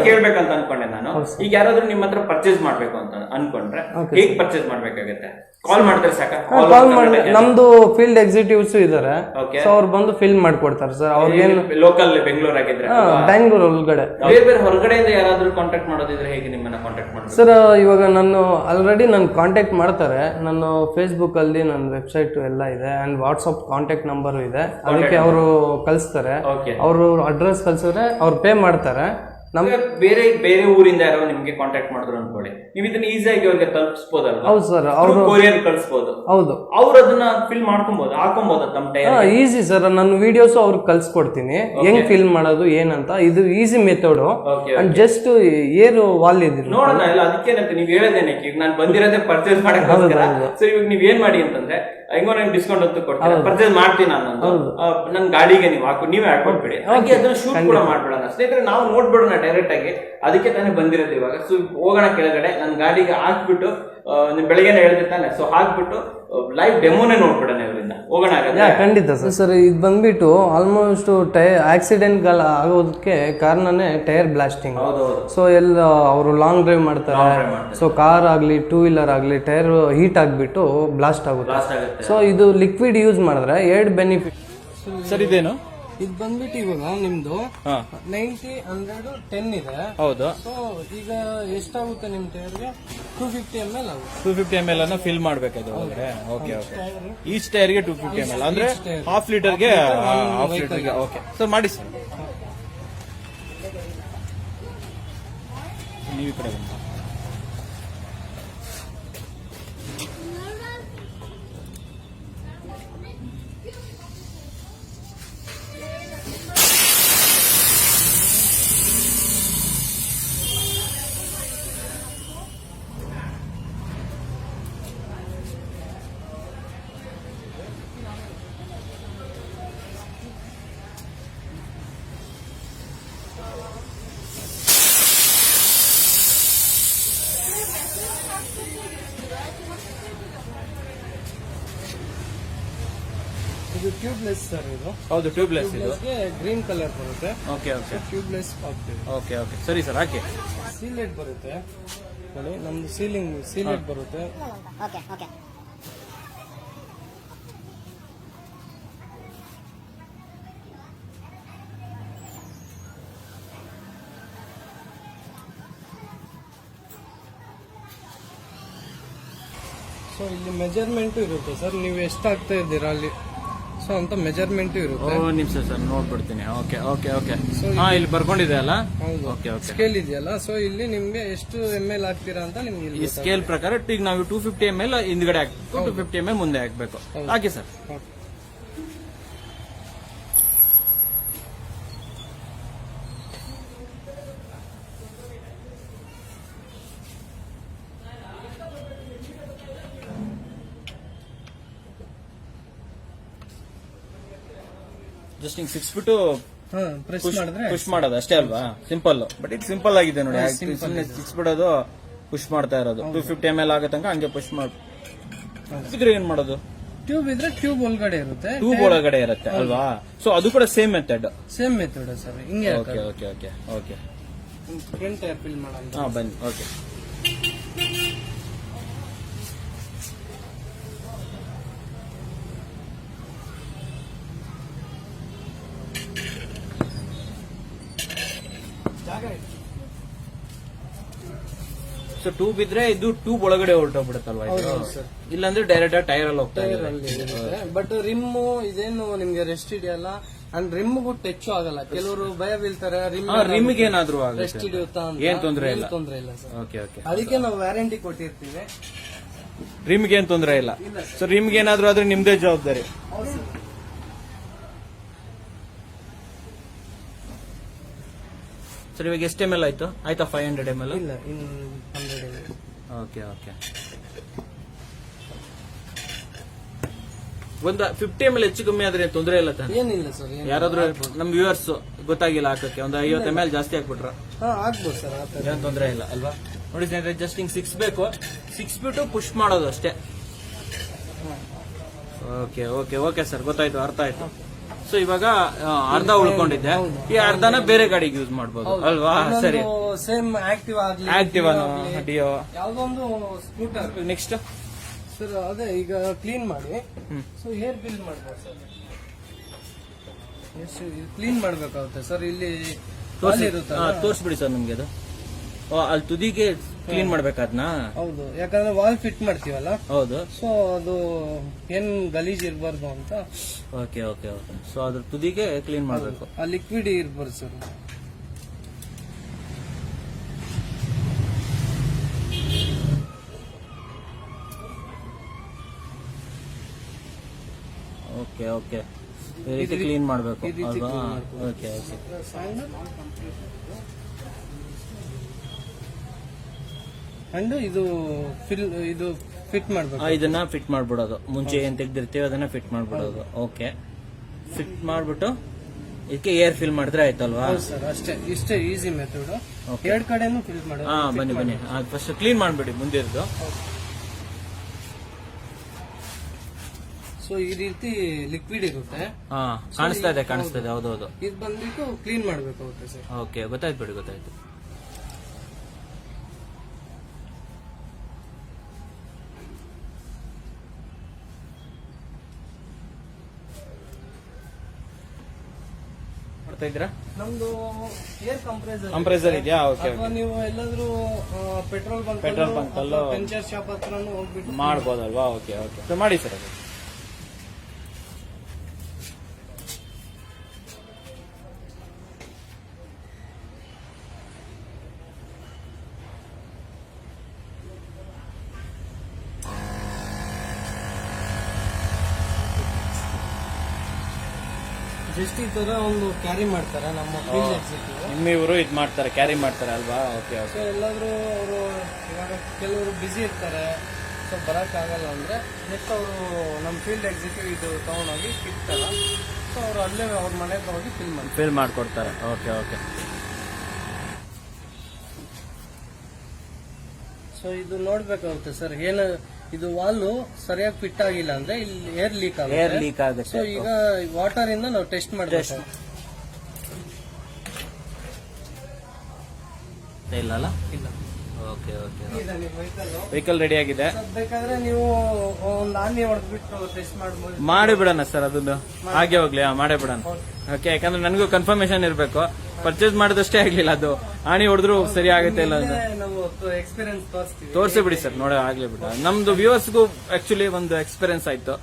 ಕೇಳ್ಬೇಕಂತ ಅನ್ಕೊಂಡೆ ನಾನು. ಈಗ ಯಾರಾದ್ರೂ ನಿಮ್ಮ ಹತ್ರ ಪರ್ಚೇಸ್ ಮಾಡ್ಬೇಕು ಅಂತ ಅನ್ಕೊಂಡ್ರೆ ಹೇಗ್ ಪರ್ಚೇಸ್ ಮಾಡ್ಬೇಕಾಗತ್ತೆ? ಕಾಲ್ ಮಾಡ್ತಾರೆ ಸಾಕ? ಕಾಲ್ ಮಾಡಿ ನಮ್ದು ಫೀಲ್ಡ್ ಎಕ್ಸಿಕ್ಯೂಟಿವ್ಸ್ ಇದಾರೆ. ಸೊ ಅವ್ರು ಬಂದು ಫಿಲ್ ಮಾಡ್ಕೊಡ್ತಾರೆ ಸರ್. ಅವ್ರಿಗೇನು ಲೋಕಲ್ ಬೆಂಗಳೂರು ಆಗಿದ್ರೆ ಬ್ಯಾಂಗ್ಳೂರ್ ಒಳಗಡೆ ಬೇರೆ ಹೊರಗಡೆಯಿಂದ ಯಾರಾದ್ರೂ ಕಾಂಟ್ಯಾಕ್ಟ್ ಮಾಡೋದಿದ್ರೆ ಹೇಗೆ ನಿಮ್ಮನ್ನ ಕಾಂಟ್ಯಾಕ್ಟ್ ಮಾಡೋದು ಸರ್? ಇವಾಗ ನಾನು ಆಲ್ರೆಡಿ ನಾನು ಕಾಂಟ್ಯಾಕ್ಟ್ ಮಾಡ್ತಾರೆ. ನಾನು ಫೇಸ್ಬುಕ್ ಅಲ್ಲಿ ನನ್ನ ವೆಬ್ಸೈಟ್ ಎಲ್ಲ ಇದೆ ಅಂಡ್ ವಾಟ್ಸ್ಆಪ್ ಕಾಂಟ್ಯಾಕ್ಟ್ ನಂಬರ್ ಇದೆ. ಅದಕ್ಕೆ ಅವರು ಕಳಿಸ್ತಾರೆ. ಅವರು ಅಡ್ರೆಸ್ ಕಳ್ಸಿದ್ರೆ ಅವ್ರು ಪೇ ಮಾಡ್ತಾರೆ. ನಮ್ಗೆ ಬೇರೆ ಬೇರೆ ಊರಿಂದ ಯಾರೋ ನಿಮ್ಗೆ ಕಾಂಟ್ಯಾಕ್ಟ್ ಮಾಡಿದ್ರು ಅನ್ಕೊಳ್ಳಿ, ನೀವು ಇದನ್ನ ಈಸಿಯಾಗಿ ಅವ್ರಿಗೆ ತಲುಪಿಸಬಹುದಲ್ಲ? ಹೌದು ಸರ್, ಅವರು ಕೊರಿಯರ್ ಕಳಿಸಬಹುದು. ಹೌದು, ಅವ್ರು ಅದನ್ನ ಫಿಲ್ ಮಾಡ್ಕೊಬಹುದು, ಹಾಕೊಬಹುದು ತಮ್ಮ ಟೈರ್. ಈಸಿ ಸರ್, ನನ್ನ ವಿಡಿಯೋಸ್ ಅವ್ರಿಗೆ ಕಳ್ಸಿಕೊಡ್ತೀನಿ ಹೆಂಗ್ ಫಿಲ್ ಮಾಡೋದು ಏನಂತ. ಇದು easy method and just air wall ಇದ್ರಿ ನೋಡೋಣ. ಇಲ್ಲ ಅದಕ್ಕೇನಂತ ನೀವು ಹೇಳೋದೇನೆ, ಈಗ ನಾನು ಬಂದಿರೋದೇ ಪರ್ಚೇಸ್ ಮಾಡಕ್ಕೋಸ್ಕರ. ಸೊ ಇವಾಗ ನೀವ್ ಏನ್ ಮಾಡಿ ಅಂತಂದ್ರೆ, ಹೆಂಗೋ ನಂಗೆ ಡಿಸ್ಕೌಂಟ್ ಅಂತ ಕೊಡ್ತೀನಿ, ಪರ್ಚೇಸ್ ಮಾಡ್ತೀನಿ ನಾನು, ನನ್ ಗಾಡಿಗೆ ನೀವು ನೀವೇ ಹಾಕೊಂಡ್ಬಿಡಿ. ಹಾಗೆ ಅದನ್ನ ಶೂಟ್ ಕೂಡ ಮಾಡ್ಬಿಡೋಣ ಸ್ನೇಹಿತರೆ, ನಾವು ನೋಡ್ಬಿಡೋಣ ಡೈರೆಕ್ಟ್ ಆಗಿ. ಅದಕ್ಕೆ ತಾನೇ ಬಂದಿರೋದು ಇವಾಗ. ಸೊ ಹೋಗೋಣ ಕೆಳಗಡೆ, ನನ್ ಗಾಡಿಗೆ ಹಾಕ್ಬಿಟ್ಟು, ನಿಮ್ ಬೆಳಗ್ಗೆನೆ ಹೇಳ್ದಿರ್ತಾನೆ, ಸೊ ಹಾಕ್ಬಿಟ್ಟು ಲೈವ್ ಡೆಮೋನೇ ನೋಡ್ಬಿಡೋಣ ಇವರಿಂದ. ಹೋಗೋಣ ಹಾಗಾದ್ರೆ. ಖಂಡಿತ ಸರ್. ಇದು ಬಂದ್ಬಿಟ್ಟು ಆಲ್ಮೋಸ್ಟ್ ಆಕ್ಸಿಡೆಂಟ್ ಆಗೋದಕ್ಕೆ ಕಾರಣನೇ ಟೈರ್ ಬ್ಲಾಸ್ಟಿಂಗ್. ಸೊ ಎಲ್ಲ ಅವರು ಲಾಂಗ್ ಡ್ರೈವ್ ಮಾಡ್ತಾರೆ, ಸೊ ಕಾರ್ ಆಗ್ಲಿ ಟೂ ವೀಲರ್ ಆಗ್ಲಿ ಟೈರ್ ಹೀಟ್ ಆಗ್ಬಿಟ್ಟು ಬ್ಲಾಸ್ಟ್ ಆಗುತ್ತೆ. ಸೊ ಇದು ಲಿಕ್ವಿಡ್ ಯೂಸ್ ಮಾಡಿದ್ರೆ 2 ಬೆನಿಫಿಟ್ ಸರ್. ಇದೇನು ಇದು ಬಂದ್ಬಿಟ್ಟು ಇವಾಗ ನಿಮ್ದು 90, 100, 10 ಇದೆ. ಹೌದು. ಸೊ ಈಗ ಎಷ್ಟಾಗುತ್ತೆ ನಿಮ್ ಟೈರ್ಗೆ? 250 ml ಆಗುತ್ತೆ. 250 ml ಅನ್ನ ಫಿಲ್ ಮಾಡ್ಬೇಕಾಯ್ತು ಒಳಗಡೆ. Okay okay. ಈಚ್ ಟೈರ್ಗೆ 250 ml ಅಂದ್ರೆ ಹಾಫ್ ಲೀಟರ್ಗೆ ಓಕೆ ಸರ್. ಮಾಡಿ ಸರ್, ನೀವು ಈ ಕಡೆ ಬನ್ನಿ. ಇದು ಟ್ಯೂಬ್ಲೆಸ್ ಸರ್. ಇದು ಹೌದು ಟ್ಯೂಬ್ಲೆಸ್. ಇದು ಗ್ರೀನ್ ಕಲರ್ ಬರುತ್ತೆ. Okay okay. ಟ್ಯೂಬ್ಲೆಸ್ ಆಗ್ತದೆ. ಓಕೆ ಓಕೆ ಸರಿ ಸರ್, ಹಾಕಿ. ಸೀಲೆಟ್ ಬರುತ್ತೆ ನೋಡಿ, ನಮ್ದು ಸೀಲೆಟ್ ಬರುತ್ತೆ. Okay okay. ಸೊ ಇಲ್ಲಿ ಮೆಜರ್ಮೆಂಟ್ ಇರುತ್ತೆ ಸರ್, ನೀವು ಎಷ್ಟು ಆಗ್ತಾ ಇದ್ದೀರಾ ಅಲ್ಲಿ, ಸೊ ಅಂತ ಮೆಜರ್ಮೆಂಟ್ ಇರುತ್ತೆ. ನಿಮಿಷ ಸರ್ ನೋಡ್ಬಿಡ್ತೀನಿ. Okay okay okay. ಹಾ, ಇಲ್ಲಿ ಬರ್ಕೊಂಡಿದೆ ಅಲ್ಲ? ಹೌದು. Okay okay. ಸ್ಕೇಲ್ ಇದೆಯಲ್ಲ, ಸೊ ಇಲ್ಲಿ ನಿಮ್ಗೆ ಎಷ್ಟು ml ಹಾಕ್ತೀರಾ ಅಂತ ನಿಮ್ಗೆ ಈ ಸ್ಕೇಲ್ ಪ್ರಕಾರ ಈಗ ನಾವು 250 ml ಹಿಂದ್ಗಡೆ ಹಾಕ್ಬೇಕು, 250 ml ಮುಂದೆ ಹಾಕ್ಬೇಕು. ಹಾಕಿ ಸರ್. ಜಸ್ಟ್ ಹಿಂಗ್ ಸಿಕ್ಸ್ಬಿಟ್ಟು ಪ್ರೆಸ್ ಮಾಡಿದ್ರೆ ಪುಷ್ ಮಾಡೋದು ಅಷ್ಟೇ ಅಲ್ವಾ? ಸಿಂಪಲ್. ಬಟ್ ಇದು ಸಿಂಪಲ್ ಆಗಿದೆ ನೋಡಿ. ಸುಮ್ಮನೆ ಸಿಕ್ಸ್ ಬಿಡೋದು, ಪುಷ್ ಮಾಡ್ತಾ ಇರೋದು. 250 ml ಆಗೋ ತನಕ ಹಂಗೆ ಪುಷ್ ಮಾಡಿದ್ರೆ ಏನ್ ಮಾಡೋದು? ಟ್ಯೂಬ್ ಇದ್ರೆ ಟ್ಯೂಬ್ ಒಳಗಡೆ ಇರುತ್ತೆ, ಟ್ಯೂಬ್ ಒಳಗಡೆ ಇರುತ್ತೆ ಅಲ್ವಾ? ಸೊ ಅದು ಕೂಡ ಸೇಮ್ ಮೆಥಡ್ ಸರ್. ಹಿಂಗೆ okay okay okay okay. Front tyre fill ಮಾಡೋಣ. ಹಾ ಬನ್ನಿ. ಓಕೆ. ಸೊ ಟ್ಯೂಬ್ ಇದ್ರೆ ಇದು ಟ್ಯೂಬ್ ಒಳಗಡೆ ಹೊರಟೋಗ್ಬಿಡುತ್ತಲ್ವಾ? ಇಲ್ಲಾಂದ್ರೆ ಡೈರೆಕ್ಟ್ ಆಗಿ ಟೈರ್ ಅಲ್ಲಿ ಹೋಗ್ತಾ ಇದೆ. ಬಟ್ ರಿಮ್ ಇದೇನು ನಿಮ್ಗೆ ರೆಸ್ಟ್ ಇದೆಯಲ್ಲ, ಅಂಡ್ ರಿಮ್ಗೂ ಟಚ್ ಆಗಲ್ಲ. ಕೆಲವರು ಭಯ ಬೀಳ್ತಾರೆ ರಿಮ್ಗೆ ಏನಾದ್ರು ರೆಸ್ಟ್ ಹಿಡಿಯುತ್ತಾ ಅಂತ. ಏನ್ ತೊಂದ್ರೆ ಇಲ್ಲ. ತೊಂದ್ರೆ ಇಲ್ಲ ಸರ್. Okay okay. ಅದಕ್ಕೆ ನಾವು ವ್ಯಾರಂಟಿ ಕೊಟ್ಟಿರ್ತೀವಿ. ರಿಮ್ಗೆ ಏನ್ ತೊಂದ್ರೆ ಇಲ್ಲ. ಸೊ ರಿಮ್ಗೆ ಏನಾದ್ರು ಆದ್ರೆ ನಿಮ್ದೇ ಜವಾಬ್ದಾರಿ. ಸರ್ ಇವಾಗ ಎಷ್ಟು ml ಆಯ್ತು? ಆಯ್ತಾ 500 ml? ಇಲ್ಲ, 100. Okay okay. ಒಂದು 50 ml ಹೆಚ್ಚು ಕಮ್ಮಿ ಆದ್ರೆ ತೊಂದರೆ ಇಲ್ಲ ತಾನೆ? ಏನಿಲ್ಲ ಸರ್. ಯಾರಾದ್ರೂ ನಮ್ ವ್ಯೂವರ್ಸ್ ಗೊತ್ತಾಗಿಲ್ಲ ಹಾಕಕ್ಕೆ, ಒಂದು 50 ml ಜಾಸ್ತಿ ಹಾಕ್ಬಿಟ್ರ ಆಗ್ಬೋದು ಸರ್. ಏನ್ ತೊಂದರೆ ಇಲ್ಲ ಅಲ್ವಾ? ನೋಡಿ ಸ್ನೇಹಿತರೆ, ಜಸ್ಟ್ ಹಿಂಗ್ 6 ಬೇಕು, 6 ಬಿಟ್ಟು ಪುಷ್ ಮಾಡೋದು ಅಷ್ಟೇ. ಓಕೆ ಓಕೆ ಓಕೆ ಸರ್, ಗೊತ್ತಾಯ್ತು, ಅರ್ಥ ಆಯ್ತು. ಸೊ ಇವಾಗ ಅರ್ಧ ಉಳ್ಕೊಂಡಿದ್ದೆ, ಈ ಅರ್ಧನ ಬೇರೆ ಗಾಡಿಗೆ ಯೂಸ್ ಮಾಡ್ಬೋದು ಅಲ್ವಾ? ಸರಿ. ಸೇಮ್ ಆಕ್ಟಿವ್ ಆಗ್ಲಿ, ಆಕ್ಟಿವ್ ಡಿಯೋ ಯಾವ್ದೊಂದು ಸ್ಕೂಟರ್. ನೆಕ್ಸ್ಟ್ ಸರ್ ಅದೇ ಈಗ ಕ್ಲೀನ್ ಮಾಡಿ, ಸೊ ಹೇರ್ ಬಿಲ್ ಮಾಡ್ಬೋದು ಸರ್. ಕ್ಲೀನ್ ಮಾಡ್ಬೇಕಾಗುತ್ತೆ ಸರ್. ಇಲ್ಲಿ ತೋರಿಸ್ಬಿಡಿ ಸರ್ ನಮ್ಗೆ ಅದು. ಅಲ್ಲಿ ತುದಿಗೆ ಕ್ಲೀನ್ ಮಾಡ್ಬೇಕಾದ್ನಾ? ಹೌದು, ಯಾಕಂದ್ರೆ ವಾಲ್ ಫಿಟ್ ಮಾಡ್ತೀವಲ್ಲ. ಹೌದು. ಸೊ ಅದು ಏನ್ ಗಲೀಜ್ ಇರಬಾರ್ದು ಅಂತ. Okay okay okay. ಸೊ ಅದ್ರ ತುದಿಗೆ ಕ್ಲೀನ್ ಮಾಡ್ಬೇಕು. ಆ ಲಿಕ್ವಿಡ್ ಇರ್ಬಾರ್ದು ಸರ್. ಓಕೆ ಓಕೆ ಈ ರೀತಿ ಕ್ಲೀನ್ ಮಾಡಬೇಕು ಅಲ್ವಾ? Okay okay. ಅಂಡ್ ಇದು ಫಿಟ್ ಮಾಡ್ಬೇಕು. ಇದನ್ನ ಫಿಟ್ ಮಾಡ್ಬಿಡೋದು, ಮುಂಚೆ ಏನ್ ತೆಗ್ದಿರ್ತೀವಿ ಅದನ್ನ ಫಿಟ್ ಮಾಡ್ಬಿಡೋದು. ಓಕೆ, ಫಿಟ್ ಮಾಡ್ಬಿಟ್ಟು ಇದಕ್ಕೆ ಏರ್ ಫಿಲ್ ಮಾಡಿದ್ರೆ ಆಯ್ತಲ್ವಾ? ಸರ್ ಅಷ್ಟೇ, ಇಷ್ಟೇ ಈಸಿ ಮೆಥಡ್. ಎರಡ್ ಕಡೆನೂ ಫಿಲ್ ಮಾಡೋದು. ಬನ್ನಿ ಬನ್ನಿ, ಫಸ್ಟ್ ಕ್ಲೀನ್ ಮಾಡ್ಬಿಡಿ ಮುಂದೆ ಇರೋದು. ಸೊ ಈ ರೀತಿ ಲಿಕ್ವಿಡ್ ಇರುತ್ತೆ. ಕಾಣಿಸ್ತಾ ಇದೆ ಹೌದೌದು. ಇದು ಬಂದ್ಬಿಟ್ಟು ಕ್ಲೀನ್ ಮಾಡ್ಬೇಕಾಗುತ್ತೆ ಸರ್. ಓಕೆ, ಗೊತ್ತಾಯ್ತು ಬಿಡಿ, ಗೊತ್ತಾಯ್ತು. ಮಾಡ್ತಾ ಇದ್ದೀರಾ? ನಮ್ದು ಏರ್ ಕಂಪ್ರೆಸರ್ ಇದೆಯಾ? ಓಕೆ. ನೀವು ಎಲ್ಲಾದ್ರೂ ಪೆಟ್ರೋಲ್ ಬಂಕ್ ಅಲ್ಲೋ ಪಂಚರ್ ಶಾಪ್ ಹತ್ರನೂ ಹೋಗ್ಬಿಟ್ಟು ಮಾಡ್ಬೋದಲ್ವಾ? ಓಕೆ ಓಕೆ, ಮಾಡಿ ಸರ್. ಅದು ಜಸ್ಟ್ ಈ ತರ ಒಂದು ಕ್ಯಾರಿ ಮಾಡ್ತಾರೆ ನಮ್ಮ ಫೀಲ್ಡ್ ಎಕ್ಸಿಕ್ಯೂಟಿವ್. ನಿಮ್ಮಿವರು ಇದು ಮಾಡ್ತಾರೆ, ಕ್ಯಾರಿ ಮಾಡ್ತಾರೆ ಅಲ್ವಾ? Okay so okay. ಎಲ್ಲಾದ್ರೂ ಅವರು ಇವಾಗ ಕೆಲವರು ಬಿಸಿ ಇರ್ತಾರೆ, ಸೊ ಬರೋಕ್ಕಾಗಲ್ಲ ಅಂದ್ರೆ ನೆಕ್ಸ್ಟ್ ಅವರು ನಮ್ಮ ಫೀಲ್ಡ್ ಎಕ್ಸಿಕ್ಯೂಟಿವ್ ಇದು ತಗೊಂಡೋಗಿ ಇರ್ತಾರ. ಸೊ ಅವರು ಅಲ್ಲೇ ಅವ್ರ ಮನೆಗೆ ಹೋಗಿ ಫಿಲ್ ಮಾಡ್ಕೊಡ್ತಾರೆ. Okay okay. ಸೊ ಇದು ನೋಡ್ಬೇಕಾಗುತ್ತೆ ಸರ್, ಏನು ಇದು ವಾಲ್ವ್ ಸರಿಯಾಗಿ ಫಿಟ್ ಆಗಿಲ್ಲ ಅಂದ್ರೆ ಇಲ್ಲಿ ಏರ್ ಲೀಕ್ ಆಗುತ್ತೆ. ಸೊ ಈಗ ವಾಟರ್ ಇಂದ ನಾವು ಟೆಸ್ಟ್ ಮಾಡಬೇಕು. ಇಲ್ಲ. ಇಲ್ಲ. Okay okay. Vehicle vehicle ready ಆಗಿದೆ. ಬೇಕಾದ್ರೆ ನೀವು ಒಂದು ಆನಿ ಹೊಡೆದ್ಬಿಟ್ಟು ಟೆಸ್ಟ್ ಮಾಡ್ಬೋದು. ಮಾಡಿ ಬಿಡೋಣ ಸರ್, ಅದನ್ನು ಹಾಗೆ ಹೋಗ್ಲಿ. ಮಾಡೇ ಬಿಡೋಣ. ಓಕೆ, ಯಾಕಂದ್ರೆ ನನಗೂ ಕನ್ಫರ್ಮೇಶನ್ ಇರಬೇಕು. ಪರ್ಚೇಸ್ ಮಾಡಿದಷ್ಟೇ ಆಗ್ಲಿಲ್ಲ, ಅದು ಆಣಿ ಹೊಡೆದ್ರು ಸರಿ ಆಗುತ್ತೆ ಇಲ್ಲ ಅಂತ ನಾವು ಎಕ್ಸ್ಪೀರಿಯನ್ಸ್ ತೋರಿಸಿ ಬಿಡಿ ಸರ್, ನೋಡ ಆಗ್ಲಿ ಬಿಡ. ನಮ್ದು ವ್ಯೂವರ್ಸ್ಗೂ ಆಕ್ಚುಲಿ ಒಂದು ಎಕ್ಸ್ಪೀರಿಯನ್ಸ್ ಆಯ್ತು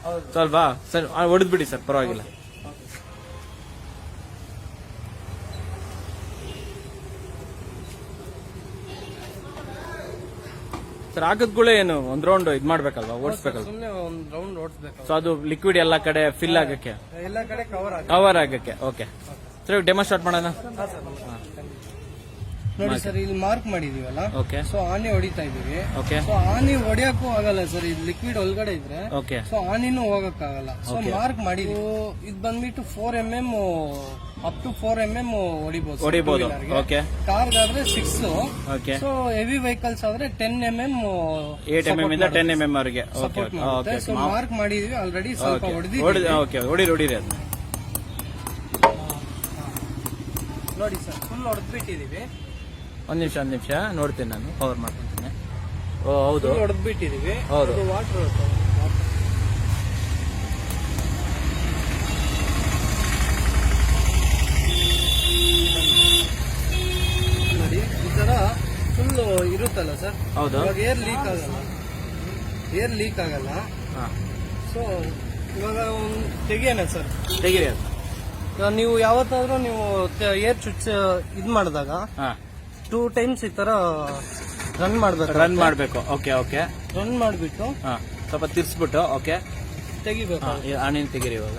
ಅಲ್ವಾ ಸರ್? ಹೊಡೆದ್ ಬಿಡಿ ಸರ್, ಪರವಾಗಿಲ್ಲ. ಸರ್ ಹಾಕದ್ಗಳೇ ಏನು ಒಂದ್ ರೌಂಡ್ ಇದ್ ಮಾಡ್ಬೇಕಲ್ವಾ, ಓಡಿಸ್ಬೇಕಲ್ವಾ? ಸುಮ್ಮನೆ ಒಂದು ರೌಂಡ್ ಓಡಿಸ್ಬೇಕು. ಸೊ ಅದು ಲಿಕ್ವಿಡ್ ಎಲ್ಲಾ ಕಡೆ ಫಿಲ್ ಆಗಕ್ಕೆ, ಎಲ್ಲ ಕಡೆ ಕವರ್ ಆಗಕ್ಕೆ. ಓಕೆ ಸರ್, ಡೆಮೋ ಸ್ಟಾರ್ಟ್ ಮಾಡೋಣ. ನೋಡಿ ಸರ್, ಇಲ್ಲಿ ಮಾರ್ಕ್ ಮಾಡಿದೀವಲ್ಲ. ಓಕೆ. ಸೊ ಆನಿ ಹೊಡಿತಾ ಇದೀವಿ. ಓಕೆ. ಸೊ ಆನಿ ಹೊಡಿಯಕ್ಕೂ ಆಗಲ್ಲ ಸರ್, ಇದು ಲಿಕ್ವಿಡ್ ಒಳಗಡೆ ಇದ್ರೆ. ಓಕೆ. ಸೊ ಆನಿನೂ ಹೋಗಕ್ಕಾಗಲ್ಲ. ಸೊ ಮಾರ್ಕ್ ಮಾಡಿದೀವಿ. ಇದು ಬಂದ್ಬಿಟ್ಟು 4mm ಅಪ್ ಟು 4mm ಹೊಡಿಬಹುದು. ಓಕೆ. ಕಾರ್ಗಾದ್ರೆ 6. ಓಕೆ. ಸೊ ಹೆವಿ ವೆಹಿಕಲ್ಸ್ ಆದ್ರೆ 10mm 8mm ಇಂದ 10mm ವರೆಗೆ. Okay okay. ಸೊ ಮಾರ್ಕ್ ಮಾಡಿದೀವಿ ಆಲ್ರೆಡಿ, ಸ್ವಲ್ಪ ಹೊಡೆದಿದ್ದೀವಿ. ಓಕೆ, ಹೊಡಿರಿ ಅದು. ನೋಡಿ ಸರ್, ಫುಲ್ ಹೊಡೆದ್ಬಿಟ್ಟಿದೀವಿ. ಒಂದ್ ನಿಮಿಷ ನೋಡ್ತೀನಿ, ನಾನು ಕವರ್ ಮಾಡ್ಕೊಂತೀನಿ. ಓ ಹೌದು, ಹೊಡೆದ್ಬಿಟ್ಟಿದೀವಿ. ಹೌದು. ವಾಟರ್ ನೋಡಿ, ಈ ತರ ಫುಲ್ ಇರುತ್ತಲ್ಲ ಸರ್. ಹೌದು. ಇವಾಗ ಏರ್ ಲೀಕ್ ಆಗಲ್ಲ. ಸೊ ಇವಾಗ ತೆಗಿಯೋಣ ಸರ್, ತೆಗೀರಿ ಅದು. ನೀವು ಯಾವತ್ತಾದ್ರೂ ನೀವು ಏರ್ ಚುಚ್ಚ ಇದ್ ಮಾಡಿದಾಗ 2 times ಈ ತರ ರನ್ ಮಾಡ್ಬೇಕು. Okay okay. ರನ್ ಮಾಡ್ಬಿಟ್ಟು ಸ್ವಲ್ಪ ತಿರ್ಸ್ಬಿಟ್ಟು ಓಕೆ ತೆಗಿಬೇಕು. ಆಣಿನ ತೆಗೀರಿ ಇವಾಗ.